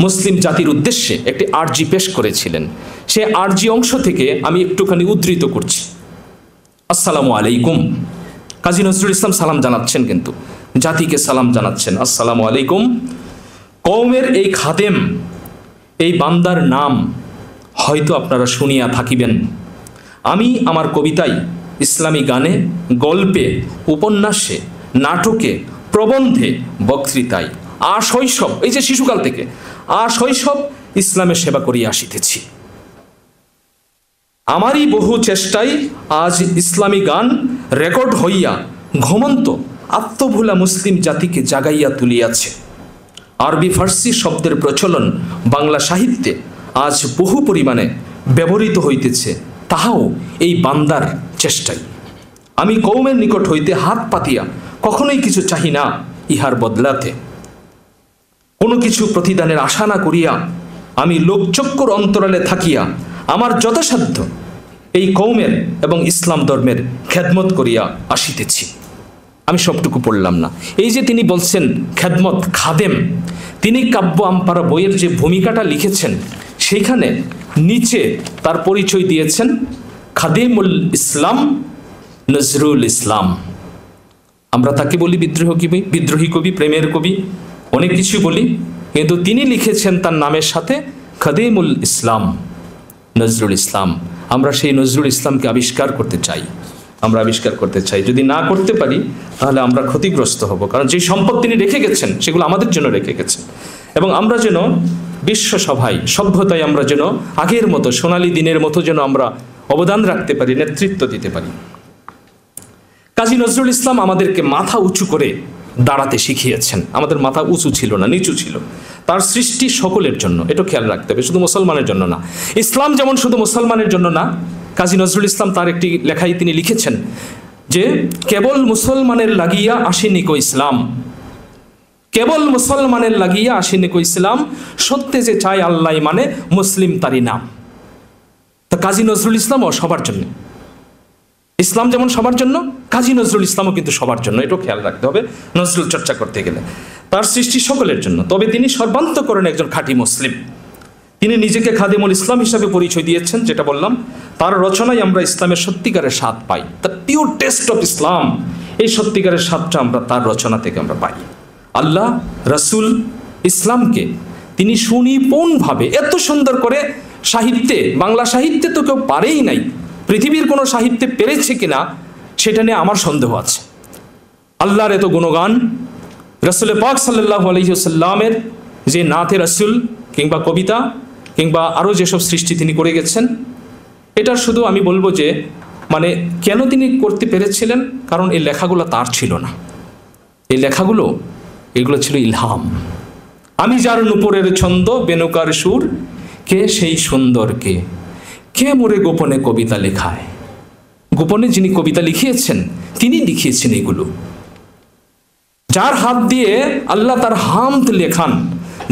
মুসলিম জাতির উদ্দেশ্যে একটি আরজি পেশ করেছিলেন। সেই আরজি অংশ থেকে আমি একটুখানি উদ্ধৃত করছি। আসসালামু আলাইকুম। কাজী নজরুল ইসলাম সালাম জানাচ্ছেন, কিন্তু জাতিকে সালাম জানাচ্ছেন। আসসালামু আলাইকুম। কওমের এই খাদেম, এই বান্দার নাম হয়তো আপনারা শুনিয়া থাকিবেন। আমি আমার কবিতায়, ইসলামী গানে, গল্পে, উপন্যাসে, নাটকে, প্রবন্ধে, বক্তৃতায় আশৈশব, এই যে শিশুকাল থেকে আশৈশব ইসলামের সেবা করিয়া আসিতেছি। আমারই বহু চেষ্টায় আজ ইসলামী গান রেকর্ড হইয়া ঘুমন্ত আত্মভোলা মুসলিম জাতিকে জাগাইয়া তুলিয়াছে। আরবি ফার্সি শব্দের প্রচলন বাংলা সাহিত্যে আজ বহু পরিমাণে ব্যবহৃত হইতেছে, তাহাও এই বান্দার চেষ্টায়। আমি কওমের নিকট হইতে হাত পাতিয়া কখনোই কিছু চাহি না ইহার বদলাতে। কোনো কিছু প্রতিদানের আশা না করিয়া আমি লোকচক্ষুর অন্তরালে থাকিয়া আমার যথাসাধ্য এই কওমের এবং ইসলাম ধর্মের খেদমত করিয়া আসিতেছি। আমি সবটুকু পড়লাম না। এই যে তিনি বলছেন খেদমত, খাদেম, তিনি কাব্য আমপারা বইয়ের যে ভূমিকাটা লিখেছেন সেইখানে নিচে তার পরিচয় দিয়েছেন খাদেমুল ইসলাম নজরুল ইসলাম। আমরা তাকে বলি বিদ্রোহী কবি, প্রেমের কবি, অনেক কিছু বলি, কিন্তু তিনি লিখেছেন তার নামের সাথে খাদেমুল ইসলাম নজরুল ইসলাম। আমরা সেই নজরুল ইসলামকে আবিষ্কার করতে চাই, আমরা আবিষ্কার করতে চাই। যদি না করতে পারি তাহলে আমরা ক্ষতিগ্রস্ত হব, কারণ যে সম্পদ তিনি রেখে গেছেন সেগুলো আমাদের জন্য রেখে গেছেন। এবং আমরা যেন বিশ্ব সভায়, সভ্যতায় আমরা যেন আগের মতো সোনালী দিনের মতো যেন আমরা অবদান রাখতে পারি, নেতৃত্ব দিতে পারি। কাজী নজরুল ইসলাম আমাদেরকে মাথা উঁচু করে দাঁড়াতে শিখিয়েছেন। আমাদের মাথা উঁচু ছিল না, নিচু ছিল। তার সৃষ্টি সকলের জন্য, এটা খেয়াল রাখতে হবে, শুধু মুসলমানের জন্য না। ইসলাম যেমন শুধু মুসলমানের জন্য না, কাজী নজরুল ইসলাম তার একটি লেখায় তিনি লিখেছেন যে কেবল মুসলমানের লাগিয়া আসেনি কো ইসলাম, কেবল মুসলমানের লাগিয়া আসেনি কো ইসলাম, সত্যে যে চায় আল্লাহ মানে মুসলিম তারই নাম। তা কাজী নজরুল ইসলামও সবার জন্য। ইসলাম যেমন সবার জন্য, কাজী নজরুল ইসলামও কিন্তু সবার জন্য। এটাও খেয়াল রাখতে হবে নজরুল চর্চা করতে গেলে। তার সৃষ্টি সকলের জন্য, তবে তিনি সর্বান্তকরণে একজন খাঁটি মুসলিম। তিনি নিজেকে খাদেমুল ইসলাম হিসাবে পরিচয় দিয়েছেন, যেটা বললাম। তার রচনায় আমরা ইসলামের সত্যিকারের স্বাদ পাই। পিওর টেস্ট অফ ইসলাম, এই সত্যিকারের স্বাদটা আমরা তার রচনা থেকে আমরা পাই। আল্লাহ রাসূল ইসলামকে তিনি সুনিপুণভাবে এত সুন্দর করে সাহিত্যে, বাংলা সাহিত্যে তো কেউ পারেই নাই, পৃথিবীর কোনো সাহিত্যে পেরেছে কিনা সেটা নিয়ে আমার সন্দেহ আছে। আল্লাহর এত গুণগান, রাসূল পাক সাল্লাল্লাহু আলাইহি ওয়াসাল্লামের যে নাতে রাসূল কিংবা কবিতা কিংবা আরও যেসব সৃষ্টি তিনি করে গেছেন, এটা শুধু আমি বলবো যে মানে কেন তিনি করতে পেরেছিলেন, কারণ এই লেখাগুলো তার ছিল না। এই লেখাগুলো এগুলো ছিল ইলহাম। আমি যার নূপুরের ছন্দ বেনুকার সুর, কে সেই সুন্দর কে মোরে গোপনে কবিতা লেখায়। গোপনে যিনি কবিতা লিখিয়েছেন তিনি লিখিয়েছেন এগুলো। যার হাত দিয়ে আল্লাহ তার হামদ লেখান,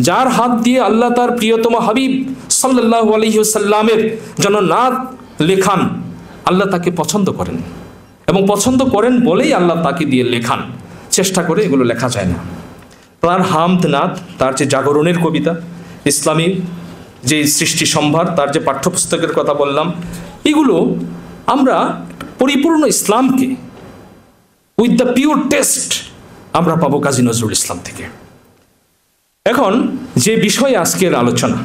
যার হাত দিয়ে আল্লাহ তার প্রিয়তম হাবিব সাল্লাল্লাহু আলাইহি ওয়াসাল্লামের জন্য নাত লেখান, আল্লাহ তাকে পছন্দ করেন এবং পছন্দ করেন বলেই আল্লাহ তাকে দিয়ে লেখান। চেষ্টা করে এগুলো লেখা যায় না। তার হামদ নাত, তার যে জাগরণের কবিতা, ইসলামী যে সৃষ্টি সম্ভার, তার যে পাঠ্যপুস্তকের কথা বললাম, এগুলো আমরা পরিপূর্ণ ইসলামকে উইথ দ্য পিওর টেস্ট আমরা পাবো কাজী নজরুল ইসলাম থেকে। এখন যে বিষয়ে আজকের আলোচনা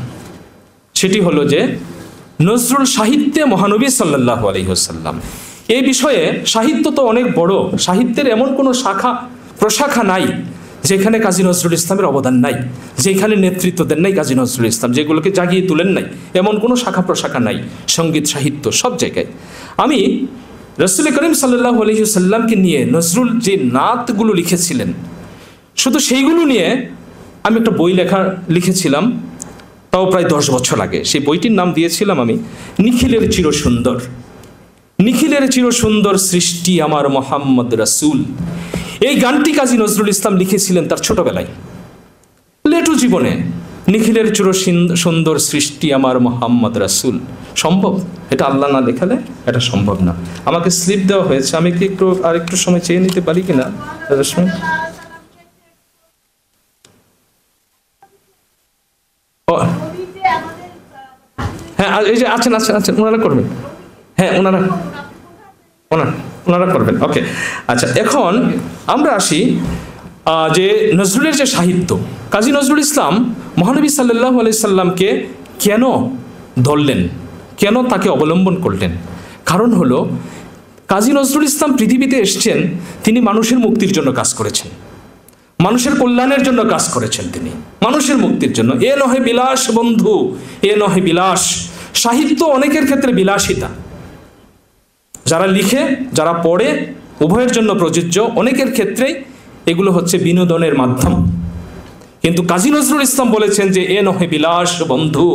সেটি হলো যে নজরুল সাহিত্যে মহানবী সাল্লাল্লাহু আলাইহি ওয়াসাল্লাম। এই বিষয়ে সাহিত্য তো অনেক বড়, সাহিত্যের এমন কোনো শাখা প্রশাখা নাই যেখানে কাজী নজরুল ইসলামের অবদান নাই, যেখানে নেতৃত্ব দেন নাই কাজী নজরুল ইসলাম, যেগুলোকে জাগিয়ে তুলেন নাই, এমন কোনো শাখা প্রশাখা নাই। সঙ্গীত সাহিত্য সব জায়গায়। আমি রাসূল করিম সাল্লাল্লাহু আলাইহি ওয়াসাল্লামকে নিয়ে নজরুল যে নাতগুলো লিখেছিলেন, শুধু সেইগুলো নিয়ে আমি একটা বই লিখেছিলাম, তাও প্রায় 10 বছর আগে। সেই বইটির নাম দিয়েছিলাম আমি নিখিলের চিরসুন্দর। নিখিলের চিরসুন্দর সৃষ্টি আমার মোহাম্মদ রাসূল। এই গানটি কাজী নজরুল ইসলাম লিখেছিলেন তার ছোটবেলায়, লেটু জীবনে। নিখিলের চিরসুন্দর সৃষ্টি আমার মোহাম্মদ রাসূল। সম্ভব? এটা আল্লাহ না লেখালে এটা সম্ভব না। আমাকে স্লিপ দেওয়া হয়েছে, আমি কি একটু আরেকটু সময় চেয়ে নিতে পারি কিনা? হ্যাঁ, এই যে আছেন ওনারা করবেন। হ্যাঁ, ওনারা করবেন। ওকে, আচ্ছা, এখন আমরা আসি যে নজরুলের যে সাহিত্য, কাজী নজরুল ইসলাম মহানবী সাল্লাল্লাহু আলাইহি সাল্লামকে কেন ধরলেন, কেন তাকে অবলম্বন করলেন? কারণ হলো কাজী নজরুল ইসলাম পৃথিবীতে এসছেন, তিনি মানুষের মুক্তির জন্য কাজ করেছেন, মানুষের কল্যাণের জন্য কাজ করেছেন, তিনি মানুষের মুক্তির জন্য। এ নহে বিলাস বন্ধু, এ নহে বিলাস। সাহিত্য অনেকের ক্ষেত্রে বিলাসিতা, যারা লিখে যারা পড়ে উভয়ের জন্য প্রযোজ্য। অনেকের ক্ষেত্রে এগুলো হচ্ছে বিনোদনের মাধ্যম, কিন্তু কাজী নজরুল ইসলাম বলেছেন যে এ নহে বিলাস বন্ধু,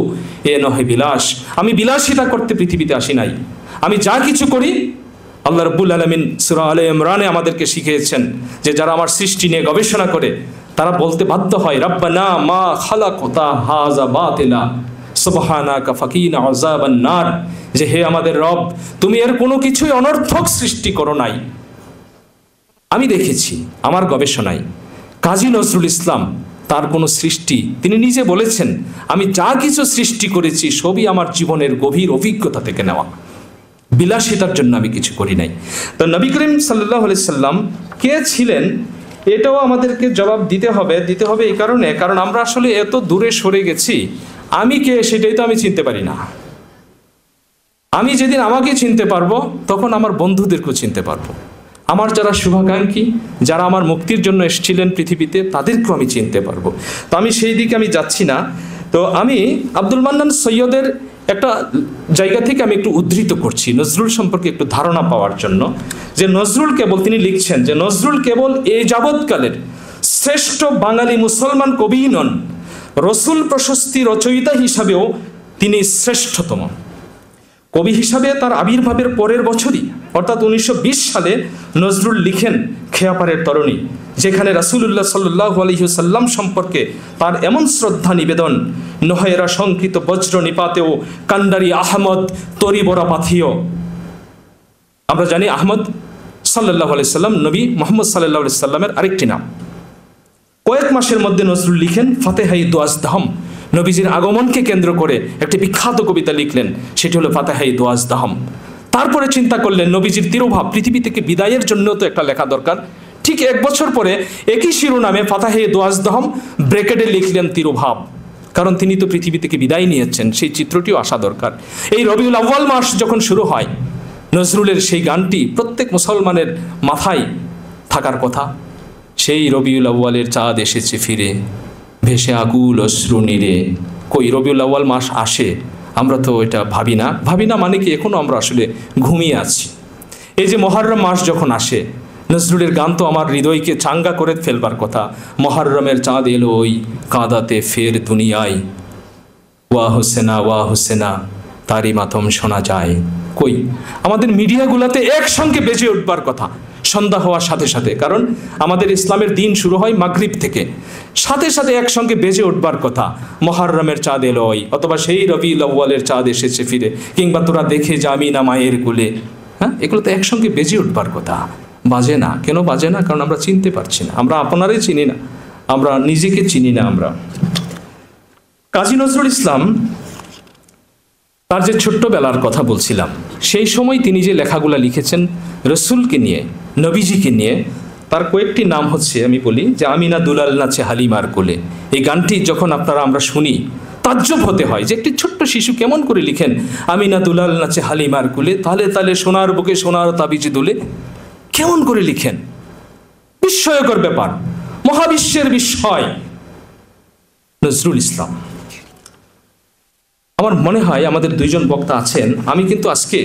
এ নহে বিলাস। আমি বিলাসিতা করতে পৃথিবীতে আসি নাই। আমি যা কিছু করি, আল্লাহ রাব্বুল আলামিন সূরা আলে ইমরানে আমাদেরকে শিখিয়েছেন যে যারা আমার সৃষ্টি নিয়ে গবেষণা করে তারা বলতে বাধ্য হয়, রাব্বানা মা খালাকতা হাযা বাতিলা সুবহানাকা ফাকিনা আযাবান নার, যে হে আমাদের রব, তুমি এর কোনো কিছুই অনর্থক সৃষ্টি করো নাই। আমি দেখেছি আমার গবেষণায় কাজী নজরুল ইসলাম তার কোনো সৃষ্টি, তিনি নিজে বলেছেন, আমি যা কিছু সৃষ্টি করেছি সবই আমার জীবনের গভীর অভিজ্ঞতা থেকে নেওয়া, বিলাসিতার জন্য আমি কিছু করি নাই। তো নবী করিম সাল্লাল্লাহু আলাইহি সাল্লাম কে ছিলেন এটাও আমাদেরকে জবাব দিতে হবে এই কারণে, কারণ আমরা আসলে এত দূরে সরে গেছি। আমি কে সেটাই তো আমি চিনতে পারি না। আমি যেদিন আমাকে চিনতে পারবো তখন আমার বন্ধুদেরকেও চিনতে পারবো, আমার যারা শুভাকাঙ্ক্ষী, যারা আমার মুক্তির জন্য এসেছিলেন পৃথিবীতে, তাদেরকেও আমি চিনতে পারবো। তো আমি সেই দিকে আমি যাচ্ছি না। তো আমি আব্দুল মান্নান সৈয়দের একটা জায়গা থেকে আমি একটু উদ্ধৃত করছি নজরুল সম্পর্কে একটু ধারণা পাওয়ার জন্য, যে নজরুল কেবল, তিনি লিখছেন যে নজরুল কেবল এই যাবৎকালের শ্রেষ্ঠ বাঙালি মুসলমান কবি নন, রসুল প্রশস্তি রচয়িতা হিসাবেও তিনি শ্রেষ্ঠতম। কবি হিসাবে তার আবির্ভাবের পরের বছরই অর্থাৎ 1920 সালে নজরুল লিখেন খেয়াপাড়ের তরণী, যেখানে রাসূলুল্লাহ সাল্লাল্লাহু আলাইহি ওয়াসাল্লাম সম্পর্কে তার এমন শ্রদ্ধা নিবেদন, নহয়েরা সংকৃত বজ্র নিপাতেও কান্ডারি আহমদ তরিবরা পাথিও। আমরা জানি আহমদ সাল্লাল্লাহু আলাইহি সাল্লাম নবী মুহাম্মদ সাল্লাল্লাহু আলাইহি সাল্লামের আরেকটি নাম। কয়েক মাসের মধ্যে নজরুল লিখেন ফাতেহাই দোয়াজদাহম, নবীজির আগমনকে কেন্দ্র করে একটি বিখ্যাত কবিতা লিখলেন, সেটি হলো ফাতেহাই দোয়াজদাহম। তারপরে চিন্তা করলেন নবীজির তিরোভাব পৃথিবী থেকে বিদায়ের জন্য তো একটা লেখা দরকার। ঠিক 1 বছর পরে একই শিরোনামে ফাতাহে দোয়াজদহম ব্রেকেটে লিখলেন তিরোভাব, কারণ তিনি তো পৃথিবী থেকে বিদায় নিয়েছেন, সেই চিত্রটিও আসা দরকার। এই রবিউল আউয়াল মাস যখন শুরু হয়, নজরুলের সেই গানটি প্রত্যেক মুসলমানের মাথায় থাকার কথা। সেই রবিউল আউয়ালের চাঁদ এসেছে ফিরে, ভেসে আকুল অশ্রু নীরে। কই রবিউল আউয়াল মাস আসে, আমরা তো এটা ভাবি না মানে কি এখনো আমরা আসলে ঘুমিয়ে আছি। এই যে মুহররম মাস যখন আসে, নজরুলের গান তো আমার হৃদয়কে চাঙ্গা করে ফেলবার কথা। মুহররমের চাঁদ এলো ওই কাঁদাতে ফের দুনিয়ায়, ওয়া হোসেনা তারি মাতম শোনা যায়। কই আমাদের মিডিয়াগুলোতে একসঙ্গে বেজে উঠবার কথা সন্ধ্যা হওয়ার সাথে সাথে, কারণ আমাদের ইসলামের দিন শুরু হয় মাগরিব থেকে, সাথে সাথে একসঙ্গে বেজে উঠবার কথা মুহররমের চাঁদ এলো ওই, অথবা সেই রবিউল আউয়ালের চাঁদ এসেছে ফিরে, কিংবা তোরা দেখে যাবি না মায়ের কোলে। হ্যাঁ, এগুলো তো একসঙ্গে বেজে উঠবার কথা, বাজে না। কেন বাজে না? কারণ আমরা চিনতে পারছি না, আমরা আপনারাই চিনি না, আমরা নিজেকে চিনি না। আমরা কাজী নজরুল ইসলাম তার যে ছোট্টবেলার কথা বলছিলাম, সেই সময় তিনি যে লেখাগুলা লিখেছেন রসুলকে নিয়ে, নবীজিকে নিয়ে, তার কয়েকটি নাম হচ্ছে, আমি বলি যে আমিনা দুলাল নাচে হালিমার কোলে। এই গানটি যখন আমরা শুনি তাজ্জব হতে হয় যে একটি ছোট্ট শিশু কেমন করে লিখেন আমিনা দুলাল নাচে হালিমার কোলে, তালে তালে সোনার বুকে সোনার তাবিজ দুলে, কেমন করে লিখেন? বিস্ময়কর ব্যাপার, মহাবিশ্বের বিস্ময় নজরুল ইসলাম। আমার মনে হয় আমাদের 2 জন বক্তা আছেন, আমি কিন্তু আজকে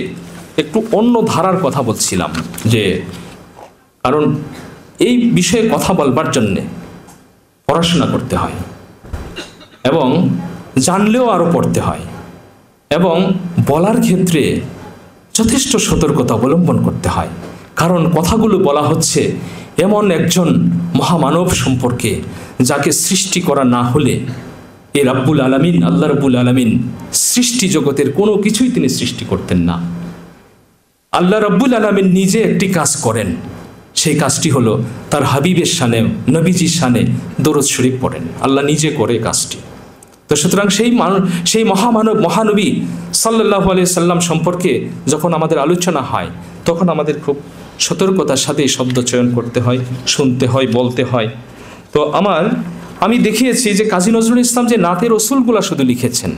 একটু অন্য ধারার কথা বলছিলাম, যে কারণ এই বিষয়ে কথা বলবার জন্যে পড়াশোনা করতে হয়, এবং জানলেও আরও পড়তে হয়, এবং বলার ক্ষেত্রে যথেষ্ট সতর্কতা অবলম্বন করতে হয়। কারণ কথাগুলো বলা হচ্ছে এমন একজন মহামানব সম্পর্কে, যাকে সৃষ্টি করা না হলে এই রাব্বুল আলামিন, আল্লাহ রাব্বুল আলামিন সৃষ্টি জগতের কোনো কিছুই তিনি সৃষ্টি করতেন না। আল্লাহ রাব্বুল আলামিন নিজে একটি কাজ করেন, সেই কাজটি হলো তার হাবিবের শানে, নবীজির শানে দরুদ শরীফ পড়েন। আল্লাহ নিজে করে কাজটি। তো সুতরাং সেই মহামানব, মহানবী সাল্লাল্লাহু আলাইহি সাল্লাম সম্পর্কে যখন আমাদের আলোচনা হয়, তখন আমাদের খুব সতর্কতার সাথে শব্দ চয়ন করতে হয়, শুনতে হয়, বলতে হয়। তো আমি দেখিয়েছি যে কাজী নজরুল ইসলাম যে নাতে রসুলগুলা শুধু লিখেছেন,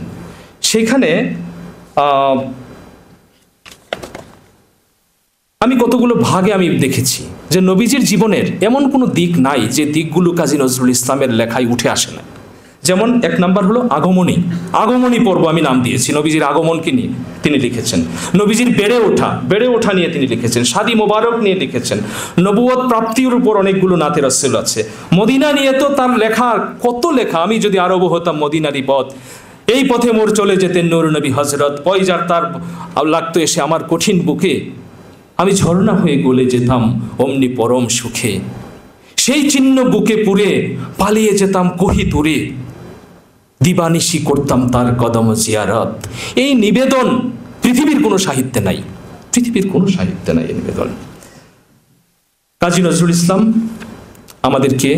সেখানে আমি কতগুলো ভাগে আমি দেখেছি যে নবীজির জীবনের এমন কোনো দিক নাই যে দিকগুলো কাজী নজরুল ইসলামের লেখায় উঠে আসে না। যেমন 1 নাম্বার হলো আগমনী পর্ব আমি নাম দিয়েছি। নবীজির আগমনকে নিয়ে তিনি লিখেছেন, নবীজির বেড়ে ওঠা নিয়ে তিনি লিখেছেন, শাদী মোবারক নিয়ে লিখেছেন, নবুয়ত প্রাপ্তির উপর অনেকগুলো নাতে রসুল আছে। মদিনা নিয়ে তো তার লেখা কত লেখা, আমি যদি আরব হতাম মদিনারি পথ, এই পথে মোর চলে যেতেন নূর নবী হজরত, পয়জার তার লাগতো এসে আমার কঠিন বুকে, আমি ঝর্ণা হয়ে গলে যেতাম অমনি পরম সুখে, সেই চিহ্ন বুকে পুরে পালিয়ে যেতাম কহি দূরে, দিবানিশি করতাম তার কদম জিয়ারত। এই নিবেদন পৃথিবীর কোনো সাহিত্যে নাই, এই নিবেদন। কাজী নজরুল ইসলাম আমাদেরকে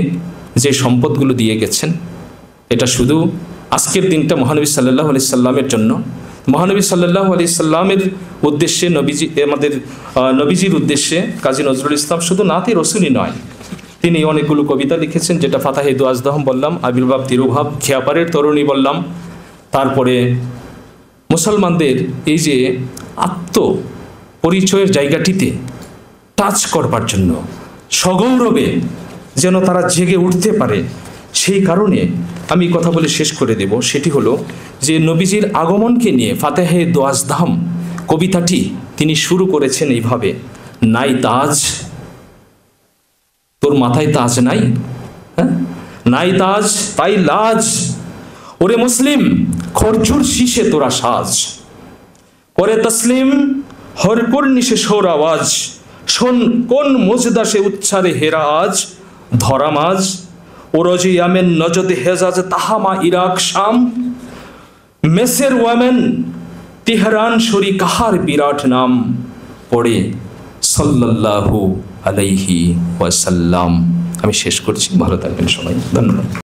যে সম্পদগুলো দিয়ে গেছেন, এটা শুধু আজকের দিনটা মহানবী সাল্লাল্লাহু আলাইহি সাল্লামের জন্য, মহানবী সাল্লাল্লাহু আলাইহি সাল্লামের উদ্দেশ্যে, নবীজির উদ্দেশ্যে কাজী নজরুল ইসলাম শুধু নাতে রসুলই নয়, তিনি অনেকগুলো কবিতা লিখেছেন, যেটা ফাতাহে দোয়াজদহম বললাম, আবির্ভাব তিরোভাব, খেয়াপারের তরুণী বললাম। তারপরে মুসলমানদের এই যে আত্মপরিচয়ের জায়গাটিতে টাচ করবার জন্য, সগৌরবে যেন তারা জেগে উঠতে পারে, সেই কারণে আমি কথা বলে শেষ করে দেব। সেটি হলো যে নবীজির আগমনকে নিয়ে ফাতাহে দোয়াজদহম কবিতাটি তিনি শুরু করেছেন এইভাবে, নাই তাজ তোর মাথায় তাজ নাই, হ্যাঁ, নাই তাজ তাই লাজ, ওরে মুসলিম খরচুর শীষে তোরা সাজ, করে তসলিম হরপুর নিশে সোর আওয়াজ, শোন কোন মজদাসে উচ্চারে হেরা আজ, ধরা মাজ ওরজি ইয়ামেন নজদে হেজাজ তাহামা ইরাক শাম, মেসের ওয়ামেন তেহরান শরী কাহার বিরাট নাম, পড়ে সাল্লাল্লাহু আলাইহি ওয়াসাল্লাম। আমি শেষ করছি, ভালো থাকবেন সবাই, ধন্যবাদ।